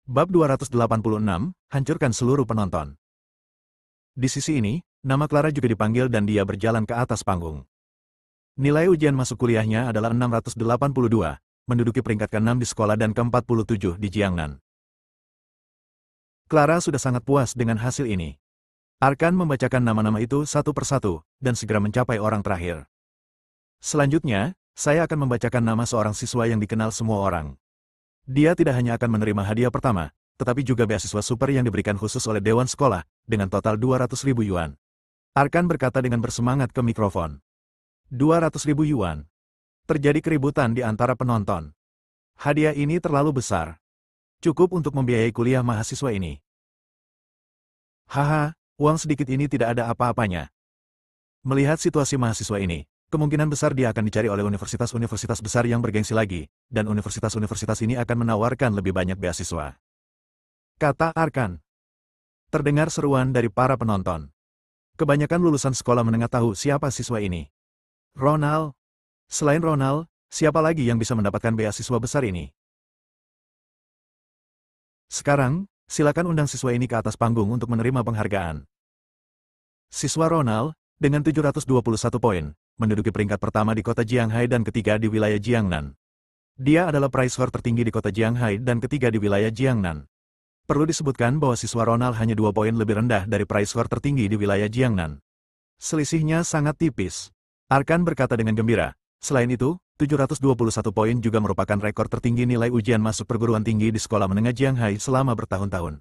Bab 286, hancurkan seluruh penonton. Di sisi ini, nama Clara juga dipanggil dan dia berjalan ke atas panggung. Nilai ujian masuk kuliahnya adalah 682, menduduki peringkat ke-6 di sekolah dan ke-47 di Jiangnan. Clara sudah sangat puas dengan hasil ini. Arkan membacakan nama-nama itu satu persatu, dan segera mencapai orang terakhir. Selanjutnya, saya akan membacakan nama seorang siswa yang dikenal semua orang. Dia tidak hanya akan menerima hadiah pertama, tetapi juga beasiswa super yang diberikan khusus oleh Dewan Sekolah, dengan total 200.000 yuan. Arkan berkata dengan bersemangat ke mikrofon. 200.000 yuan. Terjadi keributan di antara penonton. Hadiah ini terlalu besar. Cukup untuk membiayai kuliah mahasiswa ini. Haha, uang sedikit ini tidak ada apa-apanya. Melihat situasi mahasiswa ini, kemungkinan besar dia akan dicari oleh universitas-universitas besar yang bergengsi lagi, dan universitas-universitas ini akan menawarkan lebih banyak beasiswa. Kata Arkan. Terdengar seruan dari para penonton. Kebanyakan lulusan sekolah menengah tahu siapa siswa ini. Ronald. Selain Ronald, siapa lagi yang bisa mendapatkan beasiswa besar ini? Sekarang, silakan undang siswa ini ke atas panggung untuk menerima penghargaan. Siswa Ronald, dengan 721 poin, menduduki peringkat pertama di kota Jianghai dan ketiga di wilayah Jiangnan. Dia adalah peraih skor tertinggi di kota Jianghai dan ketiga di wilayah Jiangnan. Perlu disebutkan bahwa siswa Ronald hanya 2 poin lebih rendah dari peraih skor tertinggi di wilayah Jiangnan. Selisihnya sangat tipis. Arkan berkata dengan gembira. Selain itu, 721 poin juga merupakan rekor tertinggi nilai ujian masuk perguruan tinggi di sekolah menengah Jianghai selama bertahun-tahun.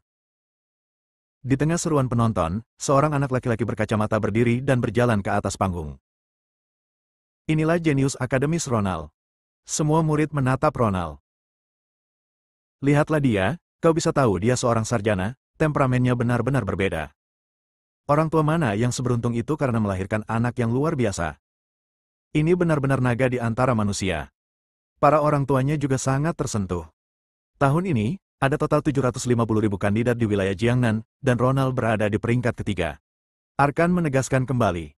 Di tengah seruan penonton, seorang anak laki-laki berkacamata berdiri dan berjalan ke atas panggung. Inilah jenius akademis Ronald. Semua murid menatap Ronald. Lihatlah dia, kau bisa tahu dia seorang sarjana, temperamennya benar-benar berbeda. Orang tua mana yang seberuntung itu karena melahirkan anak yang luar biasa? Ini benar-benar naga di antara manusia. Para orang tuanya juga sangat tersentuh. Tahun ini, ada total 750.000 kandidat di wilayah Jiangnan, dan Ronald berada di peringkat ketiga. Arkan menegaskan kembali.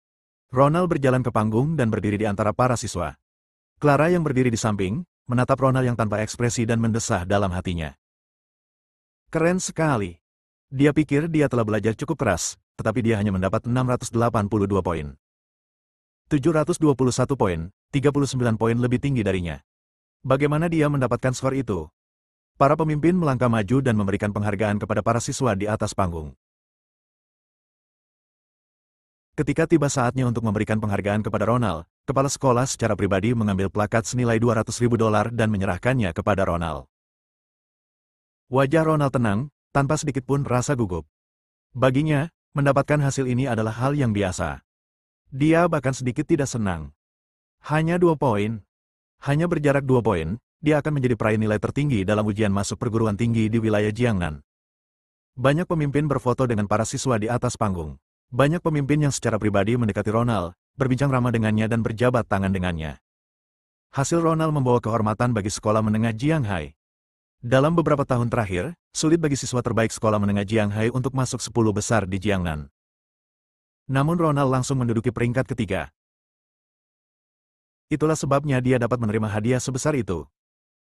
Ronald berjalan ke panggung dan berdiri di antara para siswa. Clara yang berdiri di samping, menatap Ronald yang tanpa ekspresi dan mendesah dalam hatinya. Keren sekali. Dia pikir dia telah belajar cukup keras, tetapi dia hanya mendapat 682 poin. 721 poin, 39 poin lebih tinggi darinya. Bagaimana dia mendapatkan skor itu? Para pemimpin melangkah maju dan memberikan penghargaan kepada para siswa di atas panggung. Ketika tiba saatnya untuk memberikan penghargaan kepada Ronald, kepala sekolah secara pribadi mengambil plakat senilai 200.000 dolar dan menyerahkannya kepada Ronald. Wajah Ronald tenang, tanpa sedikit pun rasa gugup. Baginya, mendapatkan hasil ini adalah hal yang biasa. Dia bahkan sedikit tidak senang. Hanya 2 poin. Hanya berjarak 2 poin, dia akan menjadi peraih nilai tertinggi dalam ujian masuk perguruan tinggi di wilayah Jiangnan. Banyak pemimpin berfoto dengan para siswa di atas panggung. Banyak pemimpin yang secara pribadi mendekati Ronald, berbincang ramah dengannya dan berjabat tangan dengannya. Hasil Ronald membawa kehormatan bagi sekolah menengah Jianghai. Dalam beberapa tahun terakhir, sulit bagi siswa terbaik sekolah menengah Jianghai untuk masuk 10 besar di Jiangnan. Namun Ronald langsung menduduki peringkat ketiga. Itulah sebabnya dia dapat menerima hadiah sebesar itu.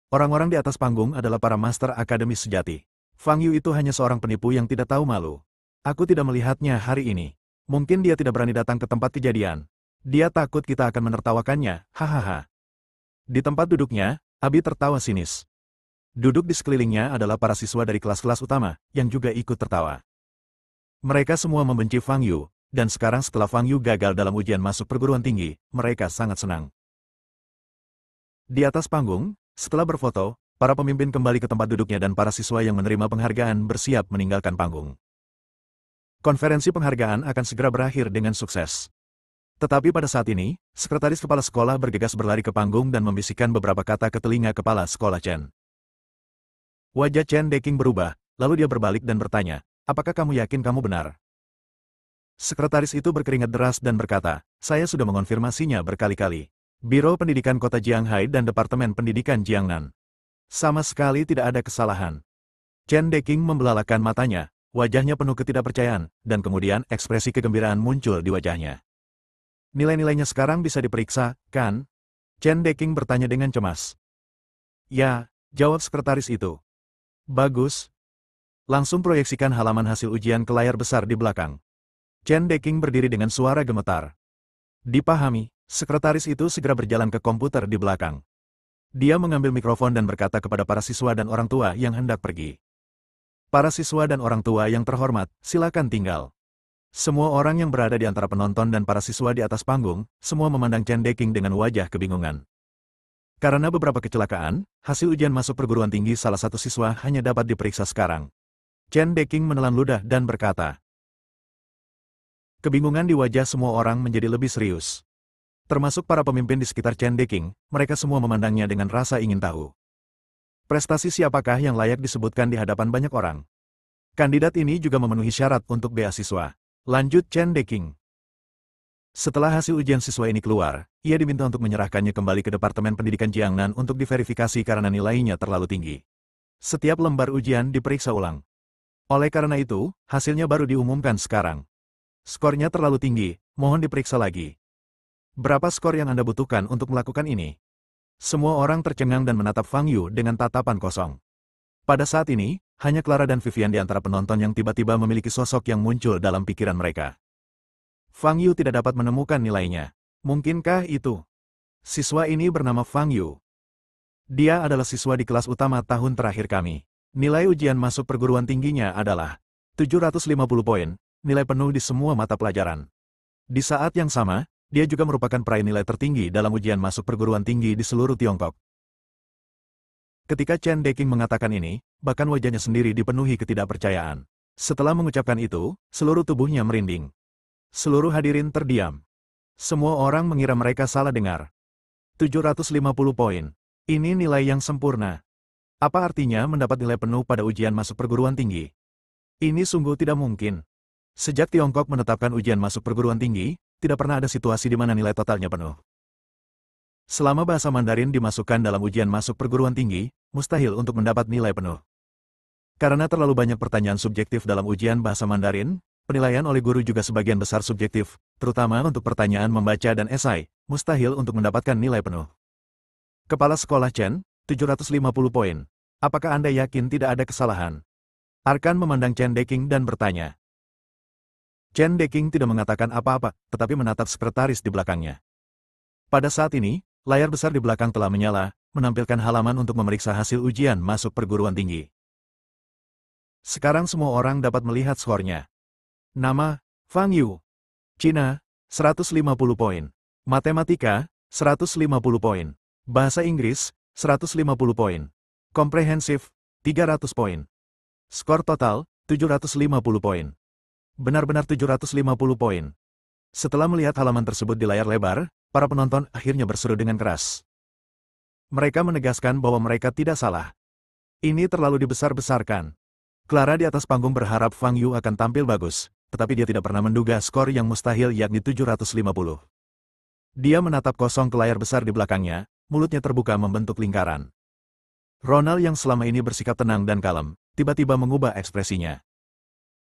Orang-orang di atas panggung adalah para master akademis sejati. Fang Yu itu hanya seorang penipu yang tidak tahu malu. Aku tidak melihatnya hari ini. Mungkin dia tidak berani datang ke tempat kejadian. Dia takut kita akan menertawakannya, hahaha. Di tempat duduknya, Abi tertawa sinis. Duduk di sekelilingnya adalah para siswa dari kelas-kelas utama, yang juga ikut tertawa. Mereka semua membenci Fang Yu, dan sekarang setelah Fang Yu gagal dalam ujian masuk perguruan tinggi, mereka sangat senang. Di atas panggung, setelah berfoto, para pemimpin kembali ke tempat duduknya dan para siswa yang menerima penghargaan bersiap meninggalkan panggung. Konferensi penghargaan akan segera berakhir dengan sukses. Tetapi pada saat ini, sekretaris kepala sekolah bergegas berlari ke panggung dan membisikkan beberapa kata ke telinga kepala sekolah Chen. Wajah Chen Deking berubah, lalu dia berbalik dan bertanya, apakah kamu yakin kamu benar? Sekretaris itu berkeringat deras dan berkata, saya sudah mengonfirmasinya berkali-kali. Biro Pendidikan Kota Jianghai dan Departemen Pendidikan Jiangnan. Sama sekali tidak ada kesalahan. Chen Deking membelalakan matanya, wajahnya penuh ketidakpercayaan, dan kemudian ekspresi kegembiraan muncul di wajahnya. Nilai-nilainya sekarang bisa diperiksa, kan? Chen Deking bertanya dengan cemas. Ya, jawab sekretaris itu. Bagus, Langsung proyeksikan halaman hasil ujian ke layar besar di belakang. Chen Deking berdiri dengan suara gemetar. Dipahami, sekretaris itu segera berjalan ke komputer di belakang. Dia mengambil mikrofon dan berkata kepada para siswa dan orang tua yang hendak pergi. Para siswa dan orang tua yang terhormat, silakan tinggal. Semua orang yang berada di antara penonton dan para siswa di atas panggung, semua memandang Chen Deking dengan wajah kebingungan. Karena beberapa kecelakaan, hasil ujian masuk perguruan tinggi salah satu siswa hanya dapat diperiksa sekarang. Chen Deking menelan ludah dan berkata. Kebingungan di wajah semua orang menjadi lebih serius. Termasuk para pemimpin di sekitar Chen Deking, mereka semua memandangnya dengan rasa ingin tahu. Prestasi siapakah yang layak disebutkan di hadapan banyak orang? Kandidat ini juga memenuhi syarat untuk beasiswa. Lanjut Chen Deking. Setelah hasil ujian siswa ini keluar, ia diminta untuk menyerahkannya kembali ke Departemen Pendidikan Jiangnan untuk diverifikasi karena nilainya terlalu tinggi. Setiap lembar ujian diperiksa ulang. Oleh karena itu, hasilnya baru diumumkan sekarang. Skornya terlalu tinggi, mohon diperiksa lagi. Berapa skor yang Anda butuhkan untuk melakukan ini? Semua orang tercengang dan menatap Fang Yu dengan tatapan kosong. Pada saat ini, hanya Clara dan Vivian di antara penonton yang tiba-tiba memiliki sosok yang muncul dalam pikiran mereka. Fang Yu tidak dapat menemukan nilainya. Mungkinkah itu? Siswa ini bernama Fang Yu. Dia adalah siswa di kelas utama tahun terakhir kami. Nilai ujian masuk perguruan tingginya adalah 750 poin, nilai penuh di semua mata pelajaran. Di saat yang sama, dia juga merupakan peraih nilai tertinggi dalam ujian masuk perguruan tinggi di seluruh Tiongkok. Ketika Chen Deking mengatakan ini, bahkan wajahnya sendiri dipenuhi ketidakpercayaan. Setelah mengucapkan itu, seluruh tubuhnya merinding. Seluruh hadirin terdiam. Semua orang mengira mereka salah dengar. 750 poin. Ini nilai yang sempurna. Apa artinya mendapat nilai penuh pada ujian masuk perguruan tinggi? Ini sungguh tidak mungkin. Sejak Tiongkok menetapkan ujian masuk perguruan tinggi, tidak pernah ada situasi di mana nilai totalnya penuh. Selama bahasa Mandarin dimasukkan dalam ujian masuk perguruan tinggi, mustahil untuk mendapat nilai penuh. Karena terlalu banyak pertanyaan subjektif dalam ujian bahasa Mandarin, penilaian oleh guru juga sebagian besar subjektif, terutama untuk pertanyaan membaca dan esai, mustahil untuk mendapatkan nilai penuh. Kepala Sekolah Chen, 750 poin. Apakah Anda yakin tidak ada kesalahan? Arkan memandang Chen Deking dan bertanya. Chen Deking tidak mengatakan apa-apa, tetapi menatap sekretaris di belakangnya. Pada saat ini, layar besar di belakang telah menyala, menampilkan halaman untuk memeriksa hasil ujian masuk perguruan tinggi. Sekarang semua orang dapat melihat skornya. Nama, Fang Yu. Cina, 150 poin. Matematika, 150 poin. Bahasa Inggris, 150 poin. Komprehensif, 300 poin. Skor total, 750 poin. Benar-benar 750 poin. Setelah melihat halaman tersebut di layar lebar, para penonton akhirnya berseru dengan keras. Mereka menegaskan bahwa mereka tidak salah. Ini terlalu dibesar-besarkan. Clara di atas panggung berharap Fang Yu akan tampil bagus, tetapi dia tidak pernah menduga skor yang mustahil yakni 750. Dia menatap kosong ke layar besar di belakangnya, mulutnya terbuka membentuk lingkaran. Ronald yang selama ini bersikap tenang dan kalem, tiba-tiba mengubah ekspresinya.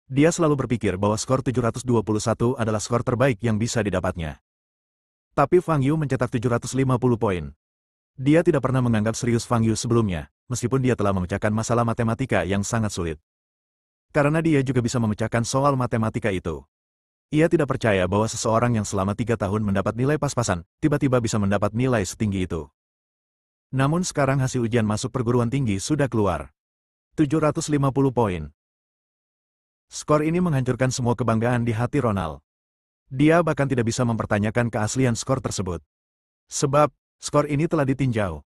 Dia selalu berpikir bahwa skor 721 adalah skor terbaik yang bisa didapatnya. Tapi Fang Yu mencetak 750 poin. Dia tidak pernah menganggap serius Fang Yu sebelumnya, meskipun dia telah memecahkan masalah matematika yang sangat sulit. Karena dia juga bisa memecahkan soal matematika itu. Ia tidak percaya bahwa seseorang yang selama 3 tahun mendapat nilai pas-pasan, tiba-tiba bisa mendapat nilai setinggi itu. Namun sekarang hasil ujian masuk perguruan tinggi sudah keluar. 750 poin. Skor ini menghancurkan semua kebanggaan di hati Ronald. Dia bahkan tidak bisa mempertanyakan keaslian skor tersebut. Sebab, skor ini telah ditinjau.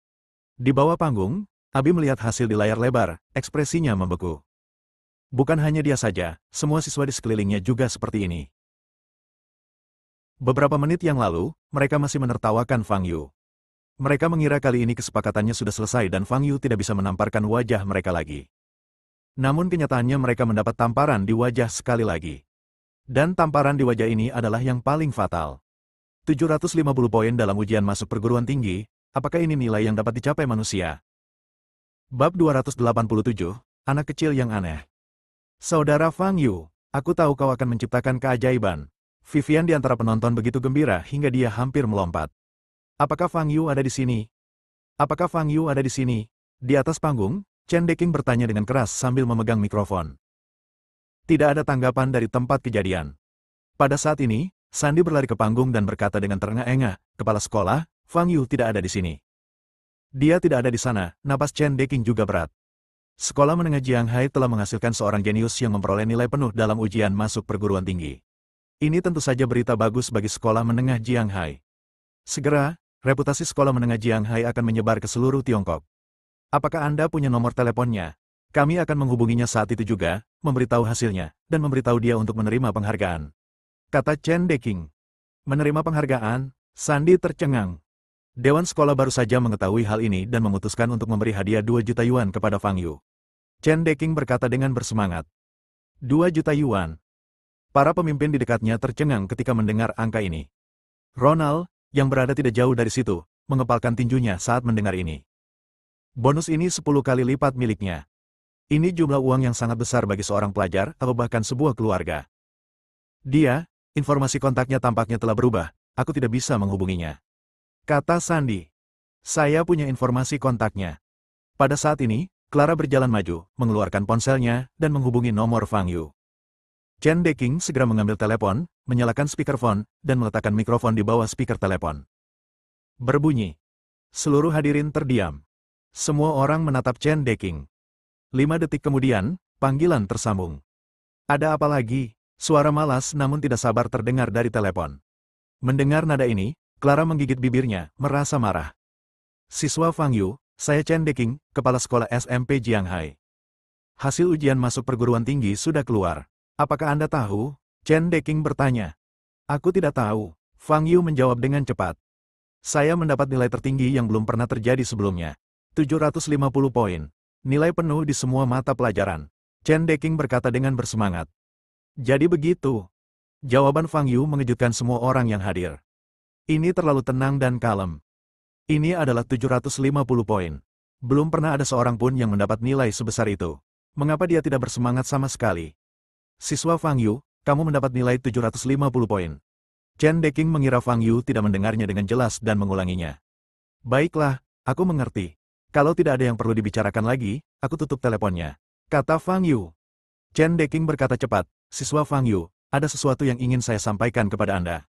Di bawah panggung, Abi melihat hasil di layar lebar, ekspresinya membeku. Bukan hanya dia saja, semua siswa di sekelilingnya juga seperti ini. Beberapa menit yang lalu, mereka masih menertawakan Fang Yu. Mereka mengira kali ini kesepakatannya sudah selesai dan Fang Yu tidak bisa menamparkan wajah mereka lagi. Namun kenyataannya mereka mendapat tamparan di wajah sekali lagi. Dan tamparan di wajah ini adalah yang paling fatal. 750 poin dalam ujian masuk perguruan tinggi, apakah ini nilai yang dapat dicapai manusia? Bab 287, Anak Kecil yang Aneh. Saudara Fang Yu, aku tahu kau akan menciptakan keajaiban. Vivian di antara penonton begitu gembira hingga dia hampir melompat. Apakah Fang Yu ada di sini? Apakah Fang Yu ada di sini? Di atas panggung, Chen Deking bertanya dengan keras sambil memegang mikrofon. Tidak ada tanggapan dari tempat kejadian. Pada saat ini, Sandy berlari ke panggung dan berkata dengan terengah-engah, "Kepala sekolah, Fang Yu tidak ada di sini." Dia tidak ada di sana, napas Chen Deking juga berat. Sekolah menengah Jiang Hai telah menghasilkan seorang jenius yang memperoleh nilai penuh dalam ujian masuk perguruan tinggi. Ini tentu saja berita bagus bagi sekolah menengah Jiang Hai. Segera, reputasi sekolah menengah Jiang Hai akan menyebar ke seluruh Tiongkok. Apakah Anda punya nomor teleponnya? Kami akan menghubunginya saat itu juga, memberitahu hasilnya, dan memberitahu dia untuk menerima penghargaan. Kata Chen Deking. Menerima penghargaan, Sandy tercengang. Dewan sekolah baru saja mengetahui hal ini dan memutuskan untuk memberi hadiah 2 juta yuan kepada Fang Yu. Chen Deking berkata dengan bersemangat. 2 juta yuan. Para pemimpin di dekatnya tercengang ketika mendengar angka ini. Ronald, yang berada tidak jauh dari situ, mengepalkan tinjunya saat mendengar ini. Bonus ini 10 kali lipat miliknya. Ini jumlah uang yang sangat besar bagi seorang pelajar atau bahkan sebuah keluarga. Dia, informasi kontaknya tampaknya telah berubah, aku tidak bisa menghubunginya. Kata Sandy. Saya punya informasi kontaknya. Pada saat ini, Clara berjalan maju, mengeluarkan ponselnya, dan menghubungi nomor Fang Yu. Chen Deking segera mengambil telepon, menyalakan speakerphone, dan meletakkan mikrofon di bawah speaker telepon. Berbunyi. Seluruh hadirin terdiam. Semua orang menatap Chen Deking. 5 detik kemudian, panggilan tersambung. Ada apa lagi? Suara malas namun tidak sabar terdengar dari telepon. Mendengar nada ini, Clara menggigit bibirnya, merasa marah. Siswa Fang Yu, saya Chen Deking, kepala sekolah SMP Jiang Hai. Hasil ujian masuk perguruan tinggi sudah keluar. Apakah Anda tahu? Chen Deking bertanya. Aku tidak tahu. Fang Yu menjawab dengan cepat. Saya mendapat nilai tertinggi yang belum pernah terjadi sebelumnya. 750 poin. Nilai penuh di semua mata pelajaran. Chen Deking berkata dengan bersemangat. Jadi begitu. Jawaban Fang Yu mengejutkan semua orang yang hadir. Ini terlalu tenang dan kalem. Ini adalah 750 poin. Belum pernah ada seorang pun yang mendapat nilai sebesar itu. Mengapa dia tidak bersemangat sama sekali? Siswa Fang Yu, kamu mendapat nilai 750 poin. Chen Deking mengira Fang Yu tidak mendengarnya dengan jelas dan mengulanginya. Baiklah, aku mengerti. Kalau tidak ada yang perlu dibicarakan lagi, aku tutup teleponnya. Kata Fang Yu. Chen Deking berkata cepat, Siswa Fang Yu, ada sesuatu yang ingin saya sampaikan kepada Anda.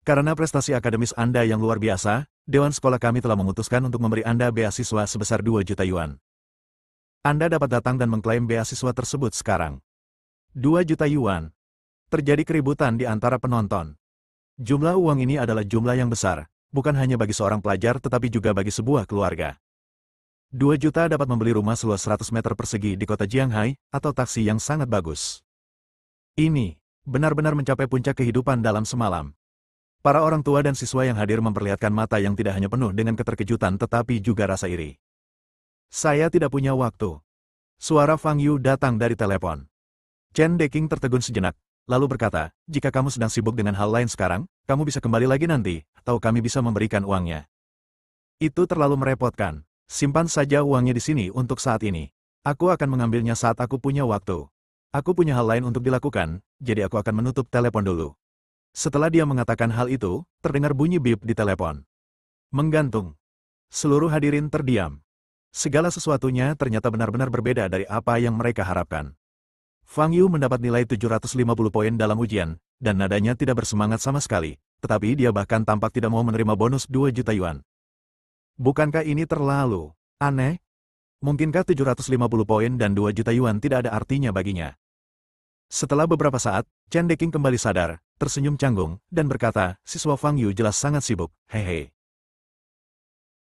Karena prestasi akademis Anda yang luar biasa, Dewan Sekolah kami telah memutuskan untuk memberi Anda beasiswa sebesar 2 juta yuan. Anda dapat datang dan mengklaim beasiswa tersebut sekarang. 2 juta yuan. Terjadi keributan di antara penonton. Jumlah uang ini adalah jumlah yang besar, bukan hanya bagi seorang pelajar tetapi juga bagi sebuah keluarga. 2 juta dapat membeli rumah seluas 100 meter persegi di kota Jiang Hai, atau taksi yang sangat bagus. Ini, benar-benar mencapai puncak kehidupan dalam semalam. Para orang tua dan siswa yang hadir memperlihatkan mata yang tidak hanya penuh dengan keterkejutan tetapi juga rasa iri. Saya tidak punya waktu. Suara Fang Yu datang dari telepon. Chen Deking tertegun sejenak, lalu berkata, jika kamu sedang sibuk dengan hal lain sekarang, kamu bisa kembali lagi nanti, atau kami bisa memberikan uangnya. Itu terlalu merepotkan. Simpan saja uangnya di sini untuk saat ini. Aku akan mengambilnya saat aku punya waktu. Aku punya hal lain untuk dilakukan, jadi aku akan menutup telepon dulu. Setelah dia mengatakan hal itu, terdengar bunyi bip di telepon. Menggantung. Seluruh hadirin terdiam. Segala sesuatunya ternyata benar-benar berbeda dari apa yang mereka harapkan. Fang Yu mendapat nilai 750 poin dalam ujian, dan nadanya tidak bersemangat sama sekali, tetapi dia bahkan tampak tidak mau menerima bonus 2 juta yuan. Bukankah ini terlalu aneh? Mungkinkah 750 poin dan 2 juta yuan tidak ada artinya baginya? Setelah beberapa saat, Chen Deking kembali sadar, tersenyum canggung, dan berkata, siswa Fang Yu jelas sangat sibuk, hehe.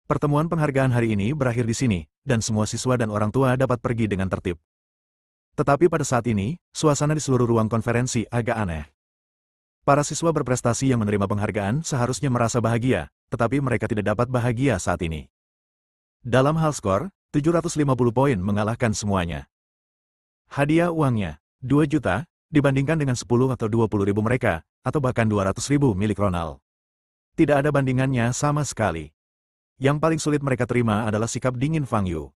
Pertemuan penghargaan hari ini berakhir di sini, dan semua siswa dan orang tua dapat pergi dengan tertib. Tetapi pada saat ini, suasana di seluruh ruang konferensi agak aneh. Para siswa berprestasi yang menerima penghargaan seharusnya merasa bahagia, tetapi mereka tidak dapat bahagia saat ini. Dalam hal skor, 750 poin mengalahkan semuanya. Hadiah uangnya, 2 juta, dibandingkan dengan 10 atau 20 ribu mereka, atau bahkan 200 ribu milik Ronald. Tidak ada bandingannya sama sekali. Yang paling sulit mereka terima adalah sikap dingin Fang Yu.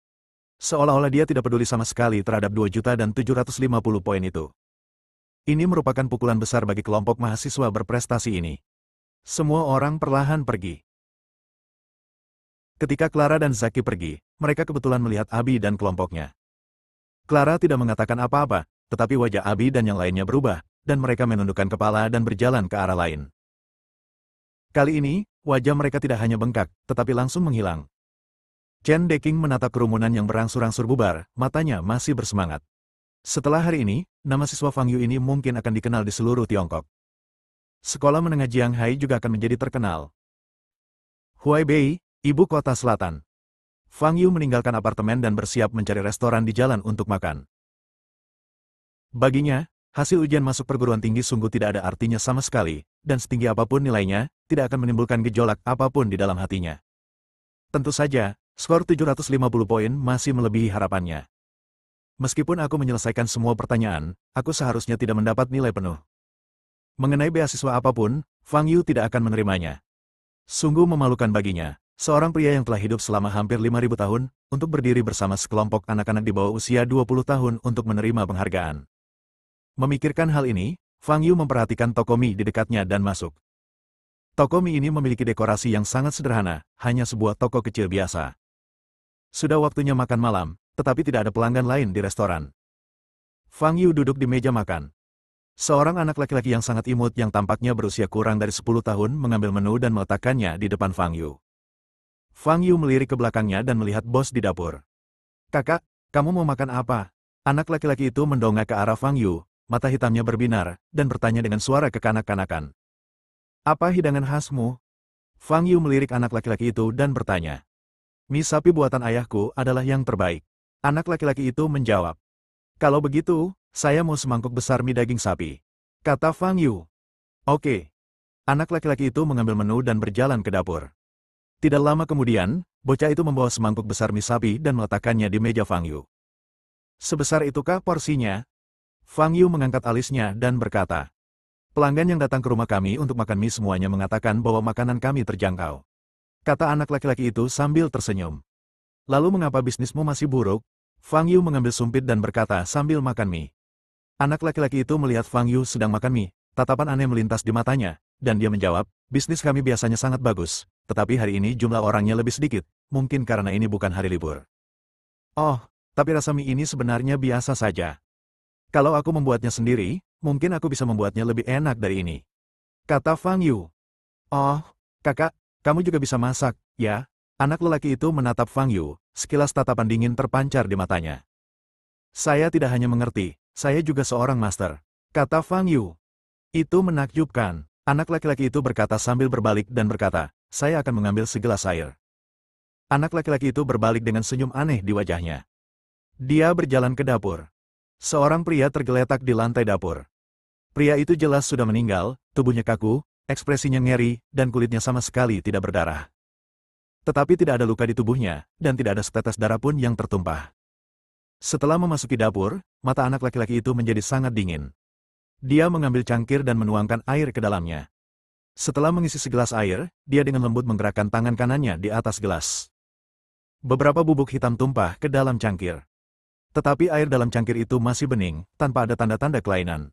Seolah-olah dia tidak peduli sama sekali terhadap 2 juta dan 750 poin itu. Ini merupakan pukulan besar bagi kelompok mahasiswa berprestasi ini. Semua orang perlahan pergi. Ketika Clara dan Zaki pergi, mereka kebetulan melihat Abi dan kelompoknya. Clara tidak mengatakan apa-apa, tetapi wajah Abi dan yang lainnya berubah, dan mereka menundukkan kepala dan berjalan ke arah lain. Kali ini, wajah mereka tidak hanya bengkak, tetapi langsung menghilang. Chen Deqing menatap kerumunan yang berangsur-angsur bubar, matanya masih bersemangat. Setelah hari ini, nama siswa Fang Yu ini mungkin akan dikenal di seluruh Tiongkok. Sekolah menengah Jiang Hai juga akan menjadi terkenal. Huaibei, ibu kota selatan. Fang Yu meninggalkan apartemen dan bersiap mencari restoran di jalan untuk makan. Baginya, hasil ujian masuk perguruan tinggi sungguh tidak ada artinya sama sekali, dan setinggi apapun nilainya, tidak akan menimbulkan gejolak apapun di dalam hatinya. Tentu saja, skor 750 poin masih melebihi harapannya. Meskipun aku menyelesaikan semua pertanyaan, aku seharusnya tidak mendapat nilai penuh. Mengenai beasiswa apapun, Fang Yu tidak akan menerimanya. Sungguh memalukan baginya. Seorang pria yang telah hidup selama hampir 5.000 tahun, untuk berdiri bersama sekelompok anak-anak di bawah usia 20 tahun untuk menerima penghargaan. Memikirkan hal ini, Fang Yu memperhatikan toko mie di dekatnya dan masuk. Toko mie ini memiliki dekorasi yang sangat sederhana, hanya sebuah toko kecil biasa. Sudah waktunya makan malam, tetapi tidak ada pelanggan lain di restoran. Fang Yu duduk di meja makan. Seorang anak laki-laki yang sangat imut yang tampaknya berusia kurang dari 10 tahun mengambil menu dan meletakkannya di depan Fang Yu. Fang Yu melirik ke belakangnya dan melihat bos di dapur. "Kakak, kamu mau makan apa?" Anak laki-laki itu mendongak ke arah Fang Yu, mata hitamnya berbinar, dan bertanya dengan suara kekanak-kanakan. "Apa hidangan khasmu?" Fang Yu melirik anak laki-laki itu dan bertanya. "Mie sapi buatan ayahku adalah yang terbaik." Anak laki-laki itu menjawab. "Kalau begitu, saya mau semangkuk besar mie daging sapi," kata Fang Yu. "Oke." Anak laki-laki itu mengambil menu dan berjalan ke dapur. Tidak lama kemudian, bocah itu membawa semangkuk besar mie sapi dan meletakkannya di meja Fang Yu. "Sebesar itukah porsinya?" Fang Yu mengangkat alisnya dan berkata. "Pelanggan yang datang ke rumah kami untuk makan mie semuanya mengatakan bahwa makanan kami terjangkau," kata anak laki-laki itu sambil tersenyum. "Lalu mengapa bisnismu masih buruk?" Fang Yu mengambil sumpit dan berkata sambil makan mie. Anak laki-laki itu melihat Fang Yu sedang makan mie, tatapan aneh melintas di matanya, dan dia menjawab, "Bisnis kami biasanya sangat bagus, tetapi hari ini jumlah orangnya lebih sedikit, mungkin karena ini bukan hari libur." "Oh, tapi rasa mie ini sebenarnya biasa saja. Kalau aku membuatnya sendiri, mungkin aku bisa membuatnya lebih enak dari ini," kata Fang Yu. "Oh, kakak, kamu juga bisa masak, ya?" Anak lelaki itu menatap Fang Yu, sekilas tatapan dingin terpancar di matanya. "Saya tidak hanya mengerti, saya juga seorang master," kata Fang Yu. Itu menakjubkan. Anak laki-laki itu berkata sambil berbalik dan berkata, "Saya akan mengambil segelas air." Anak laki-laki itu berbalik dengan senyum aneh di wajahnya. Dia berjalan ke dapur. Seorang pria tergeletak di lantai dapur. Pria itu jelas sudah meninggal, tubuhnya kaku, ekspresinya ngeri, dan kulitnya sama sekali tidak berdarah. Tetapi tidak ada luka di tubuhnya, dan tidak ada setetes darah pun yang tertumpah. Setelah memasuki dapur, mata anak laki-laki itu menjadi sangat dingin. Dia mengambil cangkir dan menuangkan air ke dalamnya. Setelah mengisi segelas air, dia dengan lembut menggerakkan tangan kanannya di atas gelas. Beberapa bubuk hitam tumpah ke dalam cangkir. Tetapi air dalam cangkir itu masih bening, tanpa ada tanda-tanda kelainan.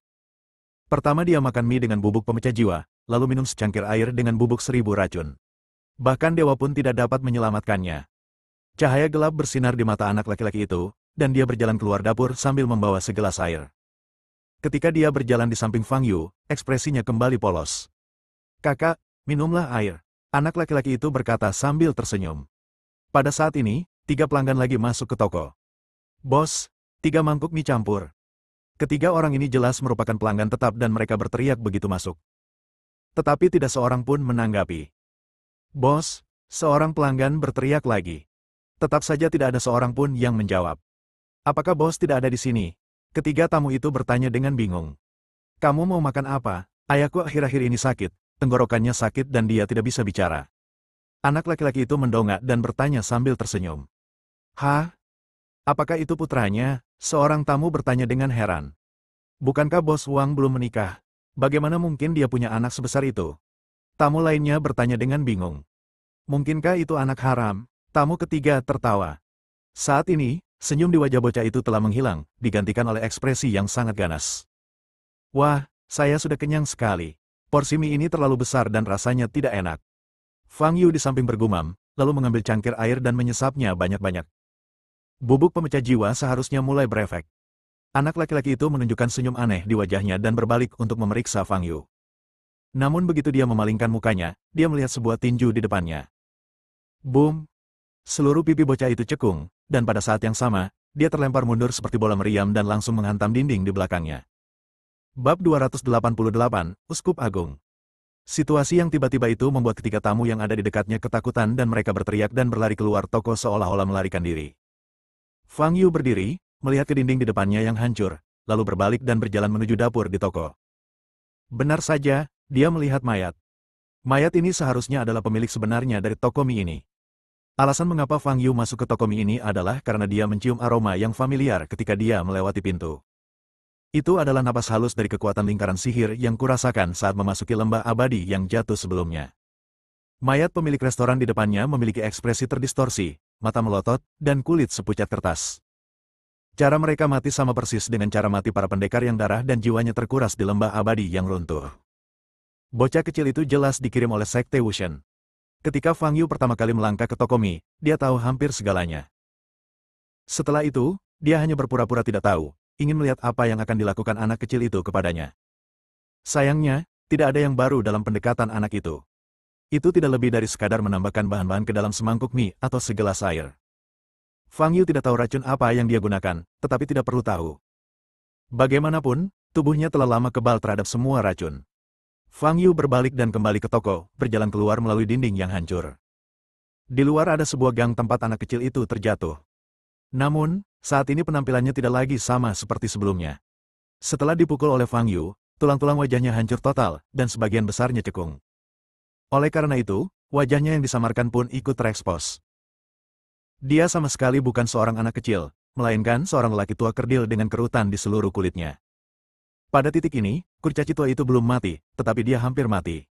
Pertama dia makan mie dengan bubuk pemecah jiwa, lalu minum secangkir air dengan bubuk 1000 racun. Bahkan dewa pun tidak dapat menyelamatkannya. Cahaya gelap bersinar di mata anak laki-laki itu, dan dia berjalan keluar dapur sambil membawa segelas air. Ketika dia berjalan di samping Fang Yu, ekspresinya kembali polos. "Kakak, minumlah air," anak laki-laki itu berkata sambil tersenyum. Pada saat ini, 3 pelanggan lagi masuk ke toko. "Bos, 3 mangkuk mie campur." Ketiga orang ini jelas merupakan pelanggan tetap dan mereka berteriak begitu masuk. Tetapi tidak seorang pun menanggapi. "Bos," seorang pelanggan berteriak lagi. Tetap saja tidak ada seorang pun yang menjawab. "Apakah bos tidak ada di sini?" Ketiga tamu itu bertanya dengan bingung. "Kamu mau makan apa?" "Ayahku akhir-akhir ini sakit, tenggorokannya sakit dan dia tidak bisa bicara." Anak laki-laki itu mendongak dan bertanya sambil tersenyum. "Hah? Apakah itu putranya?" Seorang tamu bertanya dengan heran. "Bukankah bos Wang belum menikah? Bagaimana mungkin dia punya anak sebesar itu?" Tamu lainnya bertanya dengan bingung. "Mungkinkah itu anak haram?" Tamu ketiga tertawa. Saat ini, senyum di wajah bocah itu telah menghilang, digantikan oleh ekspresi yang sangat ganas. "Wah, saya sudah kenyang sekali. Porsi mie ini terlalu besar dan rasanya tidak enak." Fang Yu di samping bergumam, lalu mengambil cangkir air dan menyesapnya banyak-banyak. Bubuk pemecah jiwa seharusnya mulai berefek. Anak laki-laki itu menunjukkan senyum aneh di wajahnya dan berbalik untuk memeriksa Fang Yu. Namun begitu dia memalingkan mukanya, dia melihat sebuah tinju di depannya. Boom! Seluruh pipi bocah itu cekung, dan pada saat yang sama, dia terlempar mundur seperti bola meriam dan langsung menghantam dinding di belakangnya. Bab 288, Uskup Agung. Situasi yang tiba-tiba itu membuat ketiga tamu yang ada di dekatnya ketakutan dan mereka berteriak dan berlari keluar toko seolah-olah melarikan diri. Fang Yu berdiri, melihat ke dinding di depannya yang hancur, lalu berbalik dan berjalan menuju dapur di toko. Benar saja, dia melihat mayat. Mayat ini seharusnya adalah pemilik sebenarnya dari toko mie ini. Alasan mengapa Fang Yu masuk ke toko mie ini adalah karena dia mencium aroma yang familiar ketika dia melewati pintu. Itu adalah napas halus dari kekuatan lingkaran sihir yang kurasakan saat memasuki lembah abadi yang jatuh sebelumnya. Mayat pemilik restoran di depannya memiliki ekspresi terdistorsi, mata melotot, dan kulit sepucat kertas. Cara mereka mati sama persis dengan cara mati para pendekar yang darah dan jiwanya terkuras di lembah abadi yang runtuh. Bocah kecil itu jelas dikirim oleh Sekte Wushen. Ketika Fang Yu pertama kali melangkah ke toko mie, dia tahu hampir segalanya. Setelah itu, dia hanya berpura-pura tidak tahu, ingin melihat apa yang akan dilakukan anak kecil itu kepadanya. Sayangnya, tidak ada yang baru dalam pendekatan anak itu. Itu tidak lebih dari sekadar menambahkan bahan-bahan ke dalam semangkuk mie atau segelas air. Fang Yu tidak tahu racun apa yang dia gunakan, tetapi tidak perlu tahu. Bagaimanapun, tubuhnya telah lama kebal terhadap semua racun. Fang Yu berbalik dan kembali ke toko, berjalan keluar melalui dinding yang hancur. Di luar ada sebuah gang tempat anak kecil itu terjatuh. Namun, saat ini penampilannya tidak lagi sama seperti sebelumnya. Setelah dipukul oleh Fang Yu, tulang-tulang wajahnya hancur total, dan sebagian besarnya cekung. Oleh karena itu, wajahnya yang disamarkan pun ikut terekspos. Dia sama sekali bukan seorang anak kecil, melainkan seorang lelaki tua kerdil dengan kerutan di seluruh kulitnya. Pada titik ini, kurcaci tua itu belum mati, tetapi dia hampir mati.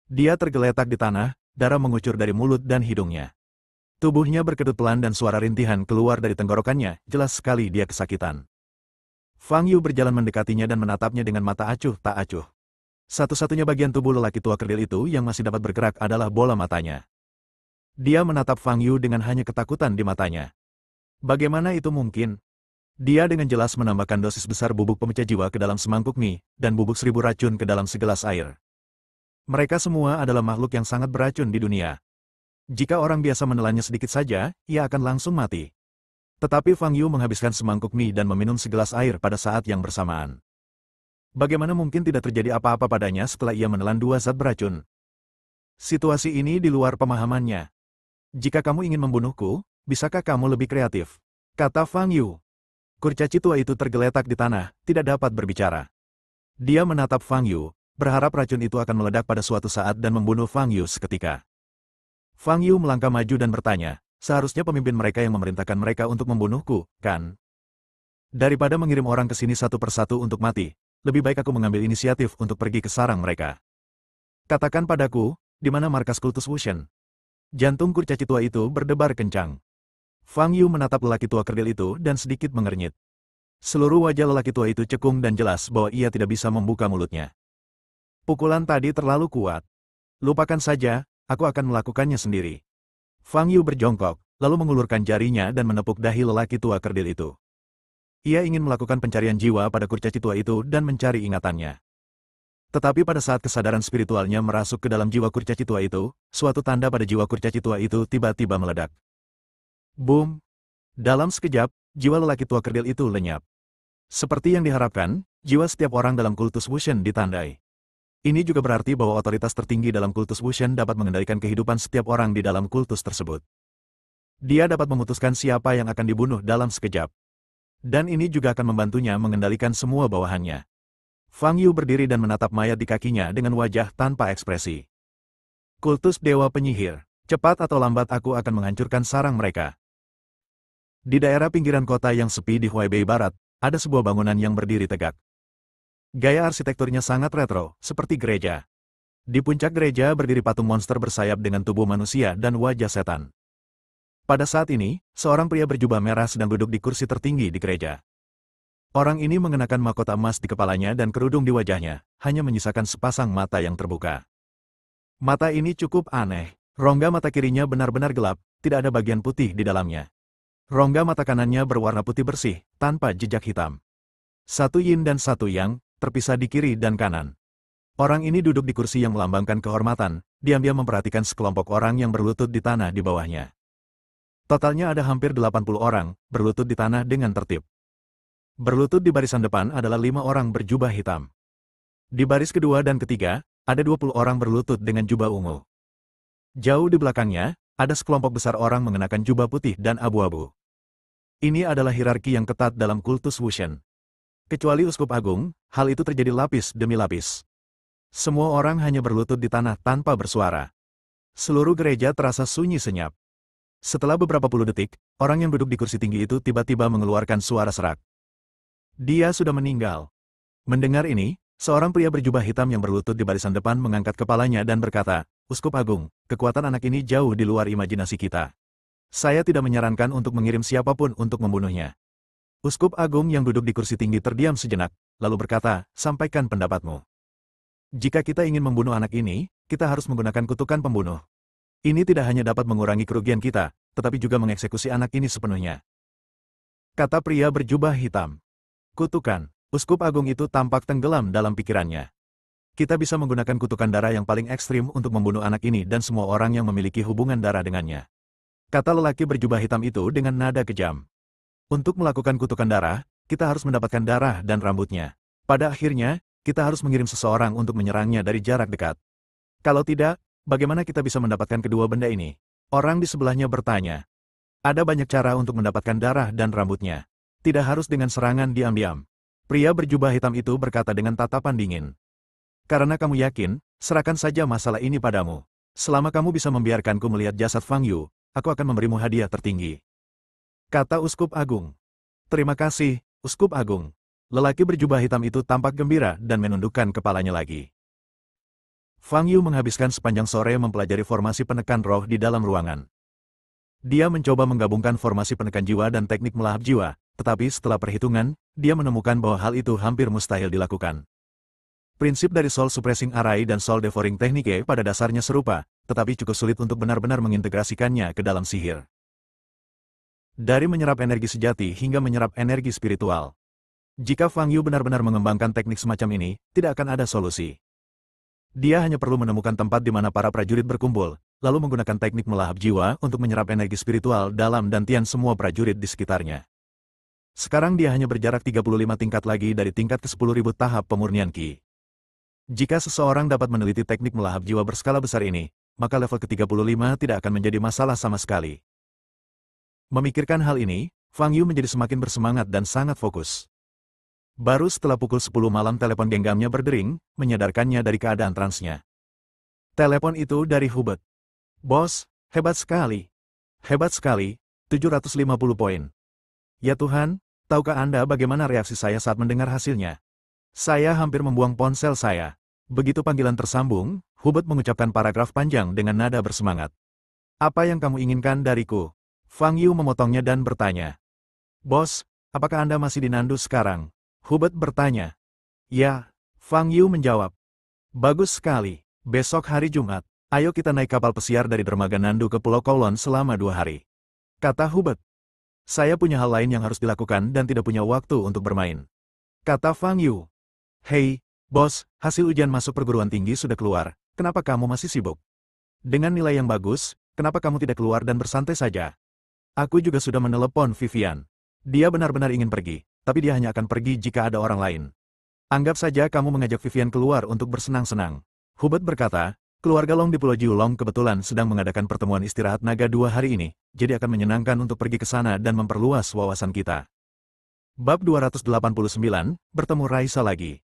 Dia tergeletak di tanah, darah mengucur dari mulut dan hidungnya. Tubuhnya berkedut pelan dan suara rintihan keluar dari tenggorokannya, jelas sekali dia kesakitan. Fang Yu berjalan mendekatinya dan menatapnya dengan mata acuh tak acuh. Satu-satunya bagian tubuh lelaki tua kerdil itu yang masih dapat bergerak adalah bola matanya. Dia menatap Fang Yu dengan hanya ketakutan di matanya. Bagaimana itu mungkin? Dia dengan jelas menambahkan dosis besar bubuk pemecah jiwa ke dalam semangkuk mie, dan bubuk 1000 racun ke dalam segelas air. Mereka semua adalah makhluk yang sangat beracun di dunia. Jika orang biasa menelannya sedikit saja, ia akan langsung mati. Tetapi Fang Yu menghabiskan semangkuk mie dan meminum segelas air pada saat yang bersamaan. Bagaimana mungkin tidak terjadi apa-apa padanya setelah ia menelan dua zat beracun? Situasi ini di luar pemahamannya. Jika kamu ingin membunuhku, bisakah kamu lebih kreatif? Kata Fang Yu. Kurcaci tua itu tergeletak di tanah, tidak dapat berbicara. Dia menatap Fang Yu, berharap racun itu akan meledak pada suatu saat dan membunuh Fang Yu seketika. Fang Yu melangkah maju dan bertanya, seharusnya pemimpin mereka yang memerintahkan mereka untuk membunuhku, kan? Daripada mengirim orang ke sini satu persatu untuk mati, lebih baik aku mengambil inisiatif untuk pergi ke sarang mereka. Katakan padaku, di mana markas kultus Wushen? Jantung kurcaci tua itu berdebar kencang. Fang Yu menatap lelaki tua kerdil itu dan sedikit mengernyit. Seluruh wajah lelaki tua itu cekung dan jelas bahwa ia tidak bisa membuka mulutnya. Pukulan tadi terlalu kuat. Lupakan saja, aku akan melakukannya sendiri. Fang Yu berjongkok, lalu mengulurkan jarinya dan menepuk dahi lelaki tua kerdil itu. Ia ingin melakukan pencarian jiwa pada kurcaci tua itu dan mencari ingatannya. Tetapi pada saat kesadaran spiritualnya merasuk ke dalam jiwa kurcaci tua itu, suatu tanda pada jiwa kurcaci tua itu tiba-tiba meledak. Boom! Dalam sekejap, jiwa lelaki tua kerdil itu lenyap. Seperti yang diharapkan, jiwa setiap orang dalam kultus Wushen ditandai. Ini juga berarti bahwa otoritas tertinggi dalam kultus Wushen dapat mengendalikan kehidupan setiap orang di dalam kultus tersebut. Dia dapat memutuskan siapa yang akan dibunuh dalam sekejap. Dan ini juga akan membantunya mengendalikan semua bawahannya. Fang Yu berdiri dan menatap mayat di kakinya dengan wajah tanpa ekspresi. Kultus Dewa Penyihir, cepat atau lambat aku akan menghancurkan sarang mereka. Di daerah pinggiran kota yang sepi di Huaibei Barat, ada sebuah bangunan yang berdiri tegak. Gaya arsitekturnya sangat retro, seperti gereja. Di puncak gereja berdiri patung monster bersayap dengan tubuh manusia dan wajah setan. Pada saat ini, seorang pria berjubah merah sedang duduk di kursi tertinggi di gereja. Orang ini mengenakan mahkota emas di kepalanya dan kerudung di wajahnya, hanya menyisakan sepasang mata yang terbuka. Mata ini cukup aneh, rongga mata kirinya benar-benar gelap, tidak ada bagian putih di dalamnya. Rongga mata kanannya berwarna putih bersih, tanpa jejak hitam. Satu yin dan satu yang, terpisah di kiri dan kanan. Orang ini duduk di kursi yang melambangkan kehormatan, diam-diam memperhatikan sekelompok orang yang berlutut di tanah di bawahnya. Totalnya ada hampir 80 orang, berlutut di tanah dengan tertib. Berlutut di barisan depan adalah 5 orang berjubah hitam. Di baris kedua dan ketiga, ada 20 orang berlutut dengan jubah ungu. Jauh di belakangnya, ada sekelompok besar orang mengenakan jubah putih dan abu-abu. Ini adalah hierarki yang ketat dalam kultus Wushen. Kecuali uskup agung, hal itu terjadi lapis demi lapis. Semua orang hanya berlutut di tanah tanpa bersuara. Seluruh gereja terasa sunyi senyap. Setelah beberapa puluh detik, orang yang duduk di kursi tinggi itu tiba-tiba mengeluarkan suara serak. Dia sudah meninggal. Mendengar ini, seorang pria berjubah hitam yang berlutut di barisan depan mengangkat kepalanya dan berkata, "Uskup Agung, kekuatan anak ini jauh di luar imajinasi kita. Saya tidak menyarankan untuk mengirim siapapun untuk membunuhnya." Uskup Agung yang duduk di kursi tinggi terdiam sejenak, lalu berkata, "Sampaikan pendapatmu. Jika kita ingin membunuh anak ini, kita harus menggunakan kutukan pembunuh. Ini tidak hanya dapat mengurangi kerugian kita, tetapi juga mengeksekusi anak ini sepenuhnya." Kata pria berjubah hitam. Kutukan. Uskup Agung itu tampak tenggelam dalam pikirannya. Kita bisa menggunakan kutukan darah yang paling ekstrim untuk membunuh anak ini dan semua orang yang memiliki hubungan darah dengannya. Kata lelaki berjubah hitam itu dengan nada kejam. Untuk melakukan kutukan darah, kita harus mendapatkan darah dan rambutnya. Pada akhirnya, kita harus mengirim seseorang untuk menyerangnya dari jarak dekat. Kalau tidak, bagaimana kita bisa mendapatkan kedua benda ini? Orang di sebelahnya bertanya. Ada banyak cara untuk mendapatkan darah dan rambutnya. Tidak harus dengan serangan diam-diam. Pria berjubah hitam itu berkata dengan tatapan dingin. Karena kamu yakin, serahkan saja masalah ini padamu. Selama kamu bisa membiarkanku melihat jasad Fang Yu, aku akan memberimu hadiah tertinggi. Kata Uskup Agung. Terima kasih, Uskup Agung. Lelaki berjubah hitam itu tampak gembira dan menundukkan kepalanya lagi. Fang Yu menghabiskan sepanjang sore mempelajari formasi penekan roh di dalam ruangan. Dia mencoba menggabungkan formasi penekan jiwa dan teknik melahap jiwa, tetapi setelah perhitungan, dia menemukan bahwa hal itu hampir mustahil dilakukan. Prinsip dari Soul Suppressing Array dan Soul Devouring Technique pada dasarnya serupa, tetapi cukup sulit untuk benar-benar mengintegrasikannya ke dalam sihir. Dari menyerap energi sejati hingga menyerap energi spiritual. Jika Fang Yu benar-benar mengembangkan teknik semacam ini, tidak akan ada solusi. Dia hanya perlu menemukan tempat di mana para prajurit berkumpul, lalu menggunakan teknik melahap jiwa untuk menyerap energi spiritual dalam dantian semua prajurit di sekitarnya. Sekarang dia hanya berjarak 35 tingkat lagi dari tingkat ke-10.000 tahap pemurnian Qi. Jika seseorang dapat meneliti teknik melahap jiwa berskala besar ini, maka level ke-35 tidak akan menjadi masalah sama sekali. Memikirkan hal ini, Fang Yu menjadi semakin bersemangat dan sangat fokus. Baru setelah pukul 10 malam telepon genggamnya berdering, menyadarkannya dari keadaan transnya. Telepon itu dari Hubert. "Bos, hebat sekali. Hebat sekali, 750 poin. Ya Tuhan, tahukah Anda bagaimana reaksi saya saat mendengar hasilnya? Saya hampir membuang ponsel saya." Begitu panggilan tersambung, Hubert mengucapkan paragraf panjang dengan nada bersemangat. "Apa yang kamu inginkan dariku?" Fang Yu memotongnya dan bertanya. "Bos, apakah Anda masih di Nandu sekarang?" Hubert bertanya. "Ya," Fang Yu menjawab. "Bagus sekali. Besok hari Jumat, ayo kita naik kapal pesiar dari dermaga Nandu ke Pulau Kowloon selama 2 hari. Kata Hubert. "Saya punya hal lain yang harus dilakukan dan tidak punya waktu untuk bermain." Kata Fang Yu. "Hei, bos, hasil ujian masuk perguruan tinggi sudah keluar, kenapa kamu masih sibuk? Dengan nilai yang bagus, kenapa kamu tidak keluar dan bersantai saja? Aku juga sudah menelepon Vivian. Dia benar-benar ingin pergi, tapi dia hanya akan pergi jika ada orang lain. Anggap saja kamu mengajak Vivian keluar untuk bersenang-senang." Hubert berkata, "Keluarga Long di Pulau Jiulong kebetulan sedang mengadakan pertemuan istirahat naga 2 hari ini, jadi akan menyenangkan untuk pergi ke sana dan memperluas wawasan kita." Bab 289, bertemu Raisa lagi.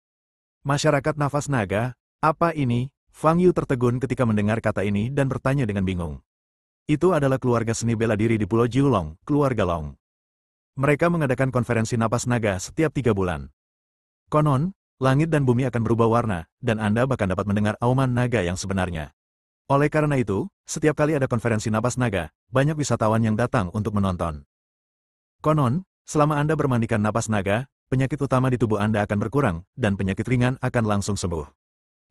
Masyarakat nafas naga, apa ini? Fang Yu tertegun ketika mendengar kata ini dan bertanya dengan bingung. Itu adalah keluarga seni bela diri di Pulau Jiulong, keluarga Long. Mereka mengadakan konferensi napas naga setiap 3 bulan. Konon, langit dan bumi akan berubah warna, dan Anda bahkan dapat mendengar auman naga yang sebenarnya. Oleh karena itu, setiap kali ada konferensi napas naga, banyak wisatawan yang datang untuk menonton. Konon, selama Anda bermandikan napas naga, penyakit utama di tubuh Anda akan berkurang, dan penyakit ringan akan langsung sembuh.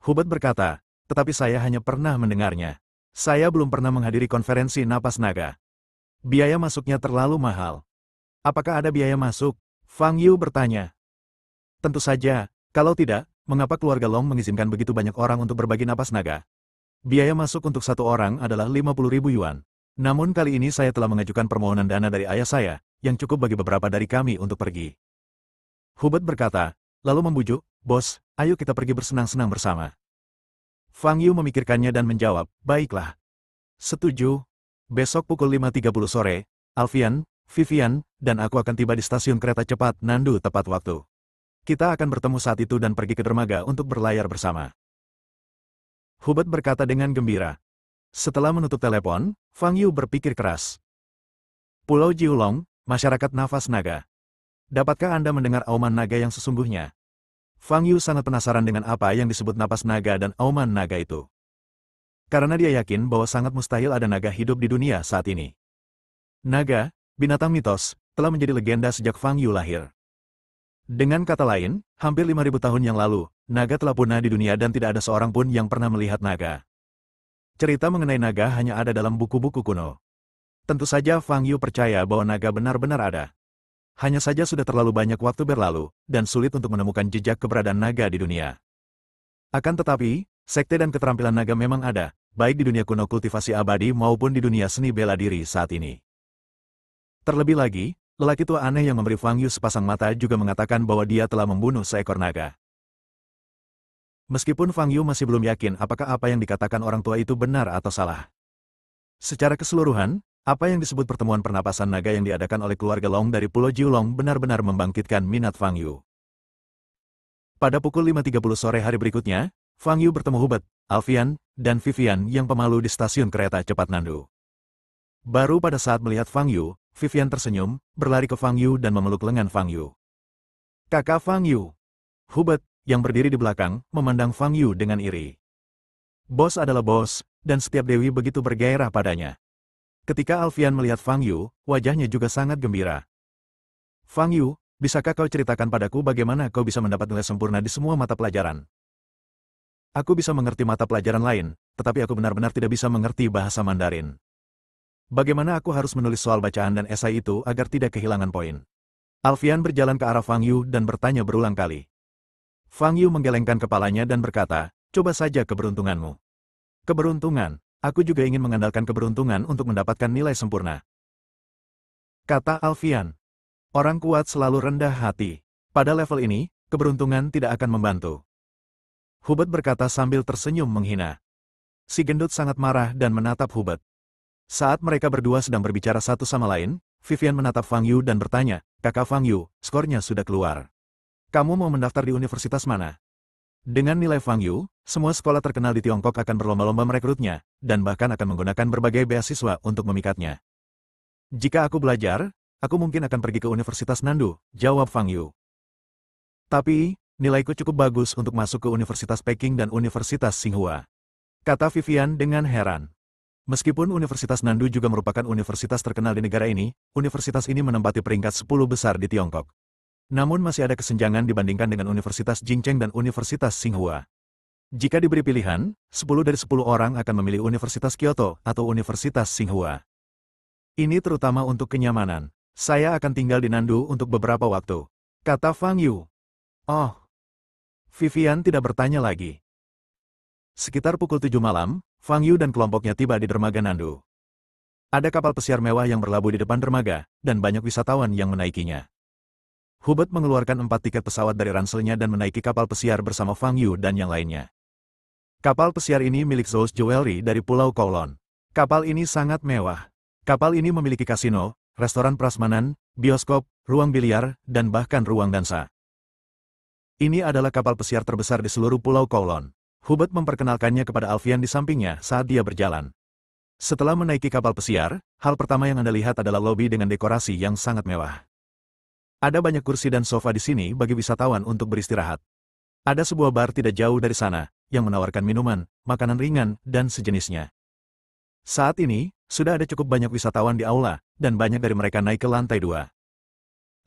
Hubert berkata, "Tetapi saya hanya pernah mendengarnya. Saya belum pernah menghadiri konferensi napas naga. Biaya masuknya terlalu mahal." "Apakah ada biaya masuk?" Fang Yu bertanya. Tentu saja, kalau tidak, mengapa keluarga Long mengizinkan begitu banyak orang untuk berbagi napas naga? Biaya masuk untuk satu orang adalah 50.000 yuan. Namun kali ini saya telah mengajukan permohonan dana dari ayah saya, yang cukup bagi beberapa dari kami untuk pergi. Hubert berkata, lalu membujuk, "Bos, ayo kita pergi bersenang-senang bersama." Fang Yu memikirkannya dan menjawab, "Baiklah." Setuju. Besok pukul 5.30 sore, Alfian, Vivian, dan aku akan tiba di stasiun kereta cepat Nandu tepat waktu. Kita akan bertemu saat itu dan pergi ke dermaga untuk berlayar bersama. Hubert berkata dengan gembira. Setelah menutup telepon, Fang Yu berpikir keras. Pulau Jiulong, masyarakat nafas naga. Dapatkah Anda mendengar auman naga yang sesungguhnya? Fang Yu sangat penasaran dengan apa yang disebut napas naga dan auman naga itu. Karena dia yakin bahwa sangat mustahil ada naga hidup di dunia saat ini. Naga, binatang mitos, telah menjadi legenda sejak Fang Yu lahir. Dengan kata lain, hampir 5.000 tahun yang lalu, naga telah punah di dunia dan tidak ada seorang pun yang pernah melihat naga. Cerita mengenai naga hanya ada dalam buku-buku kuno. Tentu saja Fang Yu percaya bahwa naga benar-benar ada. Hanya saja sudah terlalu banyak waktu berlalu, dan sulit untuk menemukan jejak keberadaan naga di dunia. Akan tetapi, sekte dan keterampilan naga memang ada, baik di dunia kuno kultivasi abadi maupun di dunia seni bela diri saat ini. Terlebih lagi, lelaki tua aneh yang memberi Fang Yu sepasang mata juga mengatakan bahwa dia telah membunuh seekor naga. Meskipun Fang Yu masih belum yakin apakah apa yang dikatakan orang tua itu benar atau salah. Secara keseluruhan, apa yang disebut pertemuan pernapasan naga yang diadakan oleh keluarga Long dari Pulau Jiulong benar-benar membangkitkan minat Fang Yu. Pada pukul 5.30 sore hari berikutnya, Fang Yu bertemu Hubert, Alfian, dan Vivian yang pemalu di stasiun kereta cepat Nandu. Baru pada saat melihat Fang Yu, Vivian tersenyum, berlari ke Fang Yu dan memeluk lengan Fang Yu. "Kakak Fang Yu." Hubert, yang berdiri di belakang, memandang Fang Yu dengan iri. Bos adalah bos, dan setiap dewi begitu bergairah padanya. Ketika Alfian melihat Fang Yu, wajahnya juga sangat gembira. "Fang Yu, bisakah kau ceritakan padaku bagaimana kau bisa mendapat nilai sempurna di semua mata pelajaran?" "Aku bisa mengerti mata pelajaran lain, tetapi aku benar-benar tidak bisa mengerti bahasa Mandarin. Bagaimana aku harus menulis soal bacaan dan esai itu agar tidak kehilangan poin?" Alfian berjalan ke arah Fang Yu dan bertanya berulang kali. Fang Yu menggelengkan kepalanya dan berkata, "Coba saja keberuntunganmu." "Keberuntungan? Aku juga ingin mengandalkan keberuntungan untuk mendapatkan nilai sempurna," kata Alfian. Orang kuat selalu rendah hati. Pada level ini, keberuntungan tidak akan membantu. Hubert berkata sambil tersenyum menghina. Si gendut sangat marah dan menatap Hubert. Saat mereka berdua sedang berbicara satu sama lain, Vivian menatap Fang Yu dan bertanya, "Kakak Fang Yu, skornya sudah keluar. Kamu mau mendaftar di universitas mana?" Dengan nilai Fang Yu, semua sekolah terkenal di Tiongkok akan berlomba-lomba merekrutnya, dan bahkan akan menggunakan berbagai beasiswa untuk memikatnya. "Jika aku belajar, aku mungkin akan pergi ke Universitas Nandu," jawab Fang Yu. "Tapi, nilaiku cukup bagus untuk masuk ke Universitas Peking dan Universitas Tsinghua," kata Vivian dengan heran. Meskipun Universitas Nandu juga merupakan universitas terkenal di negara ini, universitas ini menempati peringkat 10 besar di Tiongkok. Namun masih ada kesenjangan dibandingkan dengan Universitas Jingcheng dan Universitas Tsinghua. Jika diberi pilihan, 10 dari 10 orang akan memilih Universitas Kyoto atau Universitas Tsinghua. "Ini terutama untuk kenyamanan. Saya akan tinggal di Nandu untuk beberapa waktu," kata Fang Yu. "Oh." Vivian tidak bertanya lagi. Sekitar pukul 7 malam, Fang Yu dan kelompoknya tiba di dermaga Nandu. Ada kapal pesiar mewah yang berlabuh di depan dermaga, dan banyak wisatawan yang menaikinya. Hubert mengeluarkan 4 tiket pesawat dari ranselnya dan menaiki kapal pesiar bersama Fang Yu dan yang lainnya. Kapal pesiar ini milik Zhou's Jewelry dari Pulau Kowloon. Kapal ini sangat mewah. Kapal ini memiliki kasino, restoran prasmanan, bioskop, ruang biliar, dan bahkan ruang dansa. Ini adalah kapal pesiar terbesar di seluruh Pulau Kowloon. Hubert memperkenalkannya kepada Alfian di sampingnya saat dia berjalan. Setelah menaiki kapal pesiar, hal pertama yang Anda lihat adalah lobi dengan dekorasi yang sangat mewah. Ada banyak kursi dan sofa di sini bagi wisatawan untuk beristirahat. Ada sebuah bar tidak jauh dari sana, yang menawarkan minuman, makanan ringan, dan sejenisnya. Saat ini, sudah ada cukup banyak wisatawan di aula, dan banyak dari mereka naik ke lantai 2.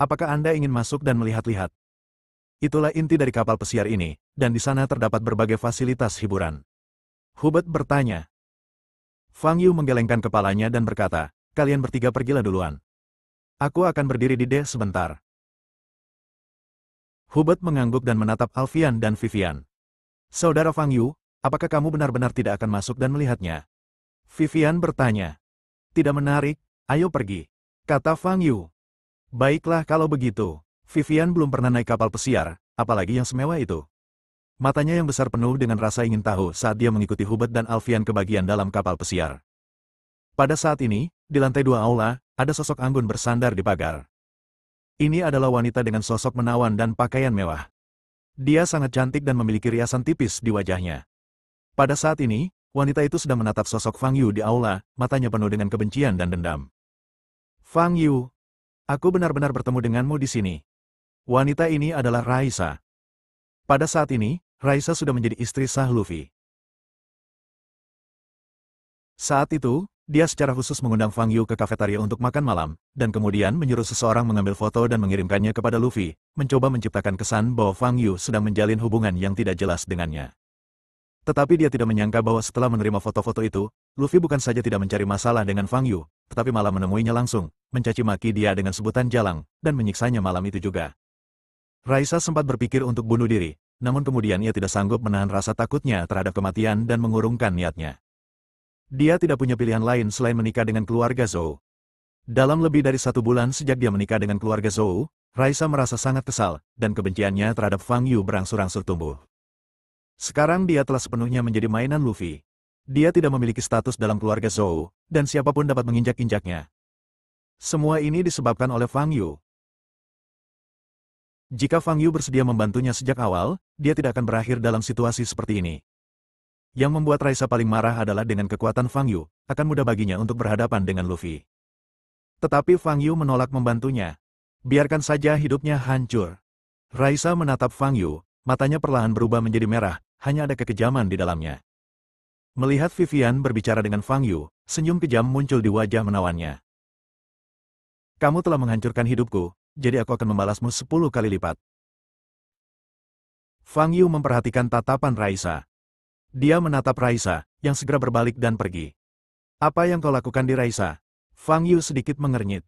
Apakah Anda ingin masuk dan melihat-lihat? Itulah inti dari kapal pesiar ini, dan di sana terdapat berbagai fasilitas hiburan. Hubert bertanya. Fang Yu menggelengkan kepalanya dan berkata, "Kalian bertiga pergilah duluan. Aku akan berdiri di dek sebentar." Hubert mengangguk dan menatap Alfian dan Vivian. Saudara Fang Yu, apakah kamu benar-benar tidak akan masuk dan melihatnya? Vivian bertanya. Tidak menarik, ayo pergi. Kata Fang Yu. Baiklah kalau begitu. Vivian belum pernah naik kapal pesiar, apalagi yang semewah itu. Matanya yang besar penuh dengan rasa ingin tahu saat dia mengikuti Hubert dan Alfian ke bagian dalam kapal pesiar. Pada saat ini, di lantai 2 aula, ada sosok anggun bersandar di pagar. Ini adalah wanita dengan sosok menawan dan pakaian mewah. Dia sangat cantik dan memiliki riasan tipis di wajahnya. Pada saat ini, wanita itu sedang menatap sosok Fang Yu di aula, matanya penuh dengan kebencian dan dendam. Fang Yu, aku benar-benar bertemu denganmu di sini. Wanita ini adalah Raisa. Pada saat ini, Raisa sudah menjadi istri sah Luffy. Saat itu, dia secara khusus mengundang Fang Yu ke kafetaria untuk makan malam, dan kemudian menyuruh seseorang mengambil foto dan mengirimkannya kepada Luffy, mencoba menciptakan kesan bahwa Fang Yu sedang menjalin hubungan yang tidak jelas dengannya. Tetapi dia tidak menyangka bahwa setelah menerima foto-foto itu, Luffy bukan saja tidak mencari masalah dengan Fang Yu, tetapi malah menemuinya langsung, mencaci maki dia dengan sebutan jalang, dan menyiksanya malam itu juga. Raisa sempat berpikir untuk bunuh diri, namun kemudian ia tidak sanggup menahan rasa takutnya terhadap kematian dan mengurungkan niatnya. Dia tidak punya pilihan lain selain menikah dengan keluarga Zhou. Dalam lebih dari 1 bulan sejak dia menikah dengan keluarga Zhou, Raisa merasa sangat kesal, dan kebenciannya terhadap Fang Yu berangsur-angsur tumbuh. Sekarang dia telah sepenuhnya menjadi mainan Luffy. Dia tidak memiliki status dalam keluarga Zhou, dan siapapun dapat menginjak-injaknya. Semua ini disebabkan oleh Fang Yu. Jika Fang Yu bersedia membantunya sejak awal, dia tidak akan berakhir dalam situasi seperti ini. Yang membuat Raisa paling marah adalah dengan kekuatan Fang Yu, akan mudah baginya untuk berhadapan dengan Luffy. Tetapi Fang Yu menolak membantunya. Biarkan saja hidupnya hancur. Raisa menatap Fang Yu, matanya perlahan berubah menjadi merah, hanya ada kekejaman di dalamnya. Melihat Vivian berbicara dengan Fang Yu, senyum kejam muncul di wajah menawannya. Kamu telah menghancurkan hidupku, jadi aku akan membalasmu 10 kali lipat. Fang Yu memperhatikan tatapan Raisa. Dia menatap Raisa, yang segera berbalik dan pergi. Apa yang kau lakukan di Raisa? Fang Yu sedikit mengernyit.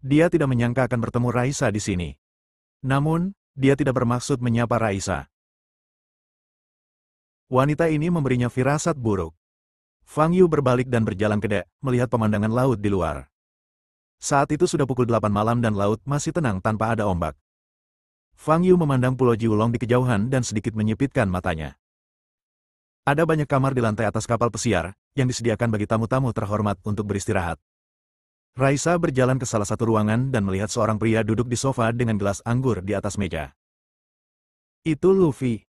Dia tidak menyangka akan bertemu Raisa di sini. Namun, dia tidak bermaksud menyapa Raisa. Wanita ini memberinya firasat buruk. Fang Yu berbalik dan berjalan ke dek, melihat pemandangan laut di luar. Saat itu sudah pukul 8 malam dan laut masih tenang tanpa ada ombak. Fang Yu memandang Pulau Jiulong di kejauhan dan sedikit menyipitkan matanya. Ada banyak kamar di lantai atas kapal pesiar, yang disediakan bagi tamu-tamu terhormat untuk beristirahat. Raisa berjalan ke salah satu ruangan dan melihat seorang pria duduk di sofa dengan gelas anggur di atas meja. Itu Luffy.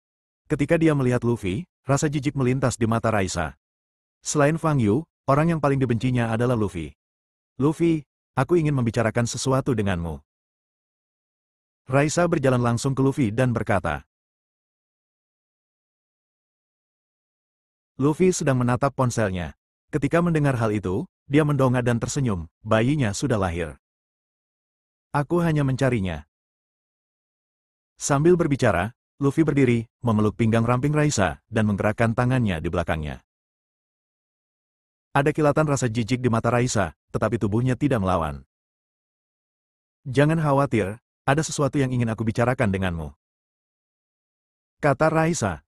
Ketika dia melihat Luffy, rasa jijik melintas di mata Raisa. Selain Fang Yu, orang yang paling dibencinya adalah Luffy. Luffy, aku ingin membicarakan sesuatu denganmu. Raisa berjalan langsung ke Luffy dan berkata. Luffy sedang menatap ponselnya. Ketika mendengar hal itu, dia mendongak dan tersenyum, bayinya sudah lahir. Aku hanya mencarinya. Sambil berbicara, Luffy berdiri, memeluk pinggang ramping Raisa, dan menggerakkan tangannya di belakangnya. Ada kilatan rasa jijik di mata Raisa, tetapi tubuhnya tidak melawan. Jangan khawatir, ada sesuatu yang ingin aku bicarakan denganmu. Kata Raisa.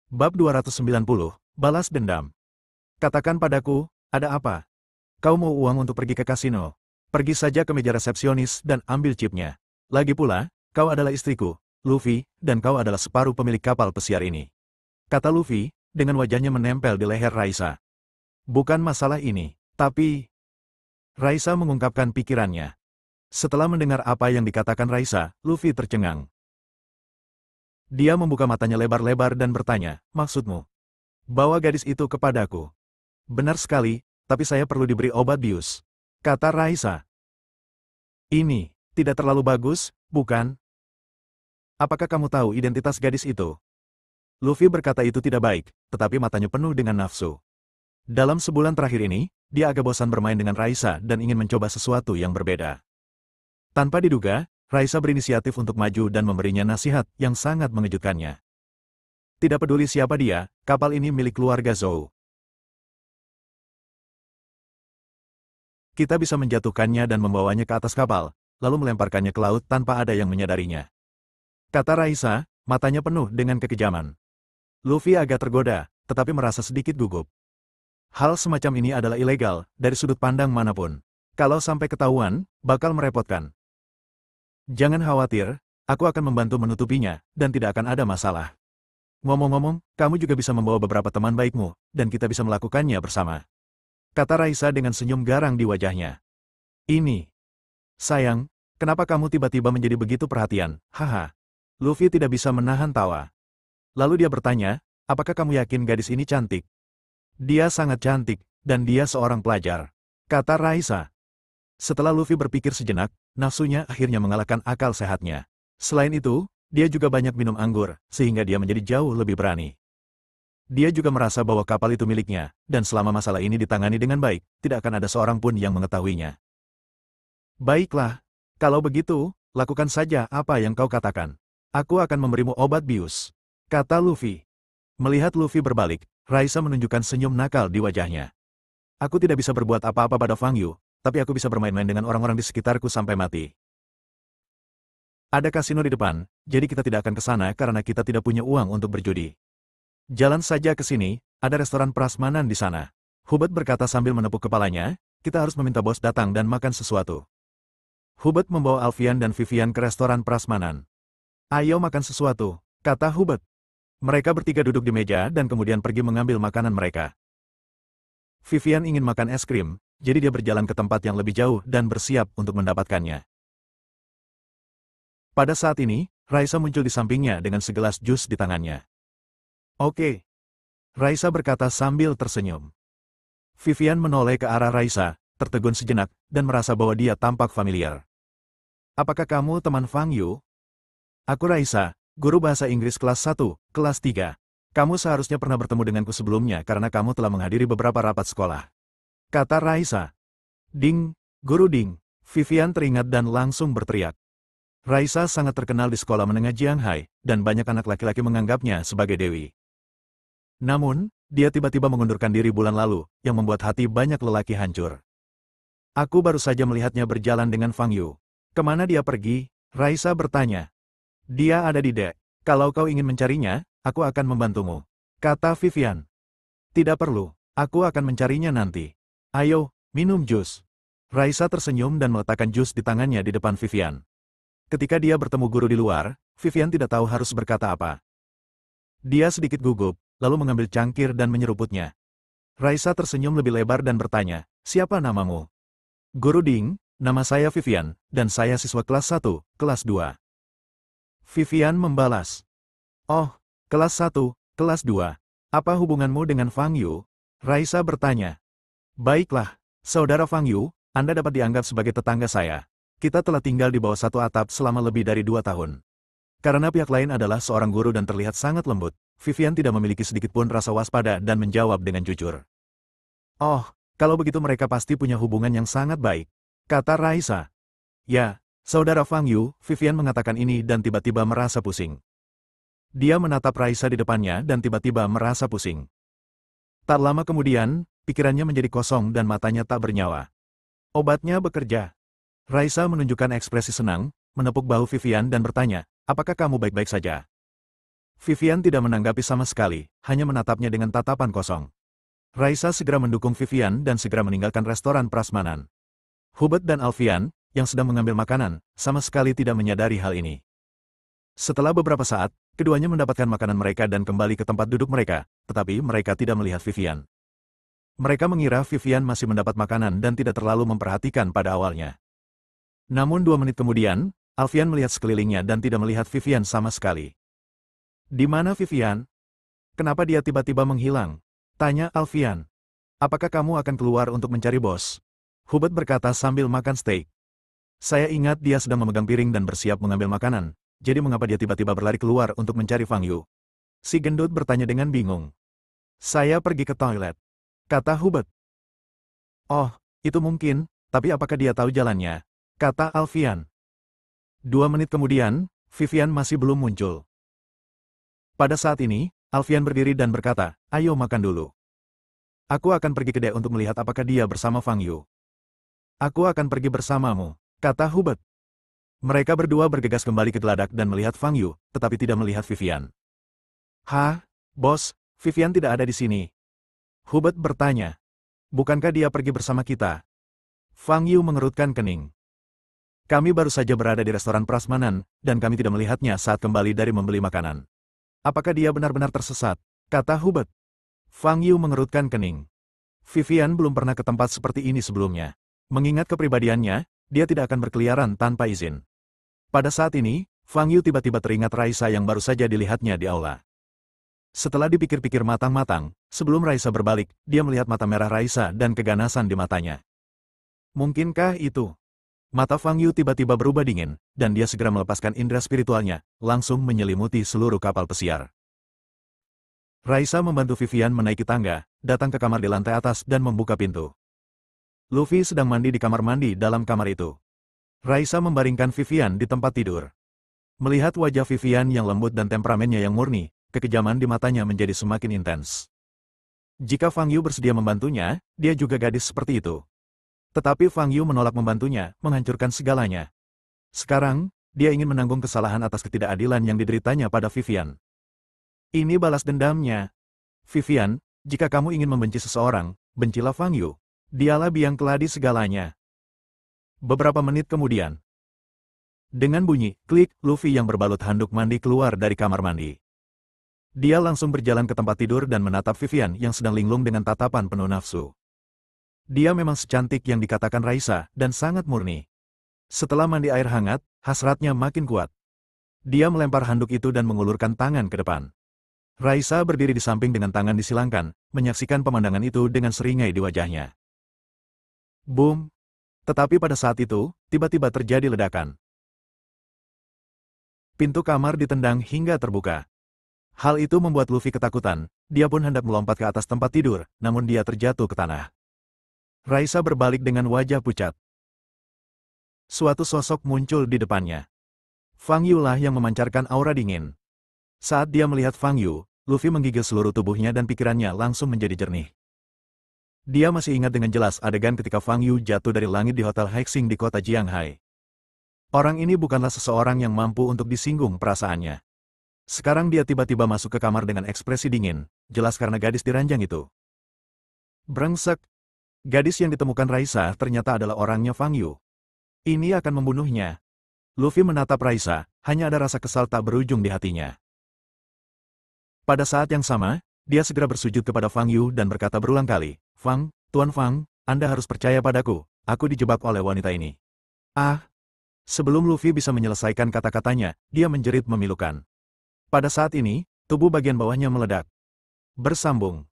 Bab 290. Balas dendam. Katakan padaku, ada apa? Kau mau uang untuk pergi ke kasino? Pergi saja ke meja resepsionis dan ambil chipnya. Lagi pula, kau adalah istriku, Luffy, dan kau adalah separuh pemilik kapal pesiar ini. Kata Luffy, dengan wajahnya menempel di leher Raisa. Bukan masalah ini, tapi... Raisa mengungkapkan pikirannya. Setelah mendengar apa yang dikatakan Raisa, Luffy tercengang. Dia membuka matanya lebar-lebar dan bertanya, maksudmu? Bawa gadis itu kepadaku. Benar sekali, tapi saya perlu diberi obat bius. Kata Raisa. Ini, tidak terlalu bagus, bukan? Apakah kamu tahu identitas gadis itu? Luffy berkata itu tidak baik, tetapi matanya penuh dengan nafsu. Dalam sebulan terakhir ini, dia agak bosan bermain dengan Raisa dan ingin mencoba sesuatu yang berbeda. Tanpa diduga, Raisa berinisiatif untuk maju dan memberinya nasihat yang sangat mengejutkannya. Tidak peduli siapa dia, kapal ini milik keluarga Zhou. Kita bisa menjatuhkannya dan membawanya ke atas kapal, lalu melemparkannya ke laut tanpa ada yang menyadarinya. kata Raisa, matanya penuh dengan kekejaman. Luffy agak tergoda, tetapi merasa sedikit gugup. Hal semacam ini adalah ilegal, dari sudut pandang manapun. Kalau sampai ketahuan, bakal merepotkan. Jangan khawatir, aku akan membantu menutupinya, dan tidak akan ada masalah. Ngomong-ngomong, kamu juga bisa membawa beberapa teman baikmu, dan kita bisa melakukannya bersama. Kata Raisa dengan senyum garang di wajahnya. Ini. Sayang, kenapa kamu tiba-tiba menjadi begitu perhatian? Haha. Luffy tidak bisa menahan tawa. Lalu dia bertanya, apakah kamu yakin gadis ini cantik? Dia sangat cantik, dan dia seorang pelajar. Kata Raisa. Setelah Luffy berpikir sejenak, nafsunya akhirnya mengalahkan akal sehatnya. Selain itu, dia juga banyak minum anggur, sehingga dia menjadi jauh lebih berani. Dia juga merasa bahwa kapal itu miliknya, dan selama masalah ini ditangani dengan baik, tidak akan ada seorang pun yang mengetahuinya. Baiklah, kalau begitu, lakukan saja apa yang kau katakan. Aku akan memberimu obat bius, kata Luffy. Melihat Luffy berbalik, Raisa menunjukkan senyum nakal di wajahnya. Aku tidak bisa berbuat apa-apa pada Fang Yu, tapi aku bisa bermain-main dengan orang-orang di sekitarku sampai mati. Ada kasino di depan, jadi kita tidak akan ke sana karena kita tidak punya uang untuk berjudi. Jalan saja ke sini, ada restoran prasmanan di sana. Hubert berkata sambil menepuk kepalanya, kita harus meminta bos datang dan makan sesuatu. Hubert membawa Alfian dan Vivian ke restoran prasmanan. Ayo makan sesuatu, kata Hubert. Mereka bertiga duduk di meja dan kemudian pergi mengambil makanan mereka. Vivian ingin makan es krim, jadi dia berjalan ke tempat yang lebih jauh dan bersiap untuk mendapatkannya. Pada saat ini, Raisa muncul di sampingnya dengan segelas jus di tangannya. Oke. Raisa berkata sambil tersenyum. Vivian menoleh ke arah Raisa, tertegun sejenak, dan merasa bahwa dia tampak familiar. Apakah kamu teman Fang Yu? Aku Raisa, guru bahasa Inggris kelas 1, kelas 3. Kamu seharusnya pernah bertemu denganku sebelumnya karena kamu telah menghadiri beberapa rapat sekolah. Kata Raisa. Ding, guru Ding. Vivian teringat dan langsung berteriak. Raisa sangat terkenal di sekolah menengah Jianghai, dan banyak anak laki-laki menganggapnya sebagai dewi. Namun, dia tiba-tiba mengundurkan diri bulan lalu, yang membuat hati banyak lelaki hancur. Aku baru saja melihatnya berjalan dengan Fang Yu. Kemana dia pergi? Raisa bertanya. Dia ada di dek. Kalau kau ingin mencarinya, aku akan membantumu. Kata Vivian. Tidak perlu, aku akan mencarinya nanti. Ayo, minum jus. Raisa tersenyum dan meletakkan jus di tangannya di depan Vivian. Ketika dia bertemu guru di luar, Vivian tidak tahu harus berkata apa. Dia sedikit gugup, lalu mengambil cangkir dan menyeruputnya. Raisa tersenyum lebih lebar dan bertanya, siapa namamu? Guru Ding, nama saya Vivian, dan saya siswa kelas 1, kelas 2. Vivian membalas. Oh, kelas 1, kelas 2. Apa hubunganmu dengan Fang Yu? Raisa bertanya. Baiklah, saudara Fang Yu, Anda dapat dianggap sebagai tetangga saya. Kita telah tinggal di bawah satu atap selama lebih dari 2 tahun. Karena pihak lain adalah seorang guru dan terlihat sangat lembut, Vivian tidak memiliki sedikit pun rasa waspada dan menjawab dengan jujur. Oh, kalau begitu mereka pasti punya hubungan yang sangat baik, kata Raisa. Ya, saudara Fang Yu, Vivian mengatakan ini dan tiba-tiba merasa pusing. Dia menatap Raisa di depannya dan tiba-tiba merasa pusing. Tak lama kemudian, pikirannya menjadi kosong dan matanya tak bernyawa. Obatnya bekerja. Raisa menunjukkan ekspresi senang, menepuk bahu Vivian dan bertanya, apakah kamu baik-baik saja? Vivian tidak menanggapi sama sekali, hanya menatapnya dengan tatapan kosong. Raisa segera mendukung Vivian dan segera meninggalkan restoran prasmanan. Hubert dan Alfian, yang sedang mengambil makanan, sama sekali tidak menyadari hal ini. Setelah beberapa saat, keduanya mendapatkan makanan mereka dan kembali ke tempat duduk mereka, tetapi mereka tidak melihat Vivian. Mereka mengira Vivian masih mendapat makanan dan tidak terlalu memperhatikan pada awalnya. Namun 2 menit kemudian, Alfian melihat sekelilingnya dan tidak melihat Vivian sama sekali. Di mana Vivian? Kenapa dia tiba-tiba menghilang? Tanya Alfian. Apakah kamu akan keluar untuk mencari bos? Hubert berkata sambil makan steak. Saya ingat dia sedang memegang piring dan bersiap mengambil makanan, jadi mengapa dia tiba-tiba berlari keluar untuk mencari Fang Yu? Si gendut bertanya dengan bingung. Saya pergi ke toilet, kata Hubert. Oh, itu mungkin, tapi apakah dia tahu jalannya? Kata Alfian. 2 menit kemudian, Vivian masih belum muncul. Pada saat ini, Alfian berdiri dan berkata, ayo makan dulu. Aku akan pergi ke dek untuk melihat apakah dia bersama Fang Yu. Aku akan pergi bersamamu, kata Hubert. Mereka berdua bergegas kembali ke geladak dan melihat Fang Yu, tetapi tidak melihat Vivian. Hah, bos, Vivian tidak ada di sini. Hubert bertanya. Bukankah dia pergi bersama kita? Fang Yu mengerutkan kening. Kami baru saja berada di restoran prasmanan, dan kami tidak melihatnya saat kembali dari membeli makanan. Apakah dia benar-benar tersesat? Kata Hubert. Fang Yu mengerutkan kening. Vivian belum pernah ke tempat seperti ini sebelumnya. Mengingat kepribadiannya, dia tidak akan berkeliaran tanpa izin. Pada saat ini, Fang Yu tiba-tiba teringat Raisa yang baru saja dilihatnya di aula. Setelah dipikir-pikir matang-matang, sebelum Raisa berbalik, dia melihat mata merah Raisa dan keganasan di matanya. Mungkinkah itu? Mata Fang Yu tiba-tiba berubah dingin, dan dia segera melepaskan indera spiritualnya, langsung menyelimuti seluruh kapal pesiar. Raisa membantu Vivian menaiki tangga, datang ke kamar di lantai atas dan membuka pintu. Luffy sedang mandi di kamar mandi dalam kamar itu. Raisa membaringkan Vivian di tempat tidur. Melihat wajah Vivian yang lembut dan temperamennya yang murni, kekejaman di matanya menjadi semakin intens. Jika Fang Yu bersedia membantunya, dia juga gadis seperti itu. Tetapi Fang Yu menolak membantunya, menghancurkan segalanya. Sekarang, dia ingin menanggung kesalahan atas ketidakadilan yang dideritanya pada Vivian. Ini balas dendamnya. Vivian, jika kamu ingin membenci seseorang, bencilah Fang Yu. Dialah biang keladi segalanya. Beberapa menit kemudian. Dengan bunyi, klik, Luffy yang berbalut handuk mandi keluar dari kamar mandi. Dia langsung berjalan ke tempat tidur dan menatap Vivian yang sedang linglung dengan tatapan penuh nafsu. Dia memang secantik yang dikatakan Raisa, dan sangat murni. Setelah mandi air hangat, hasratnya makin kuat. Dia melempar handuk itu dan mengulurkan tangan ke depan. Raisa berdiri di samping dengan tangan disilangkan, menyaksikan pemandangan itu dengan seringai di wajahnya. Boom! Tetapi pada saat itu, tiba-tiba terjadi ledakan. Pintu kamar ditendang hingga terbuka. Hal itu membuat Luffy ketakutan, dia pun hendak melompat ke atas tempat tidur, namun dia terjatuh ke tanah. Raisa berbalik dengan wajah pucat. Suatu sosok muncul di depannya. Fang Yu lah yang memancarkan aura dingin. Saat dia melihat Fang Yu, Luffy menggigil seluruh tubuhnya dan pikirannya langsung menjadi jernih. Dia masih ingat dengan jelas adegan ketika Fang Yu jatuh dari langit di Hotel Haixing di kota Jianghai. Orang ini bukanlah seseorang yang mampu untuk disinggung perasaannya. Sekarang dia tiba-tiba masuk ke kamar dengan ekspresi dingin, jelas karena gadis di ranjang itu. Brengsek! Gadis yang ditemukan Raisa ternyata adalah orangnya Fang Yu. Ini akan membunuhnya. Luffy menatap Raisa, hanya ada rasa kesal tak berujung di hatinya. Pada saat yang sama, dia segera bersujud kepada Fang Yu dan berkata berulang kali, Fang, Tuan Fang, Anda harus percaya padaku, aku dijebak oleh wanita ini. Ah! Sebelum Luffy bisa menyelesaikan kata-katanya, dia menjerit memilukan. Pada saat ini, tubuh bagian bawahnya meledak. Bersambung.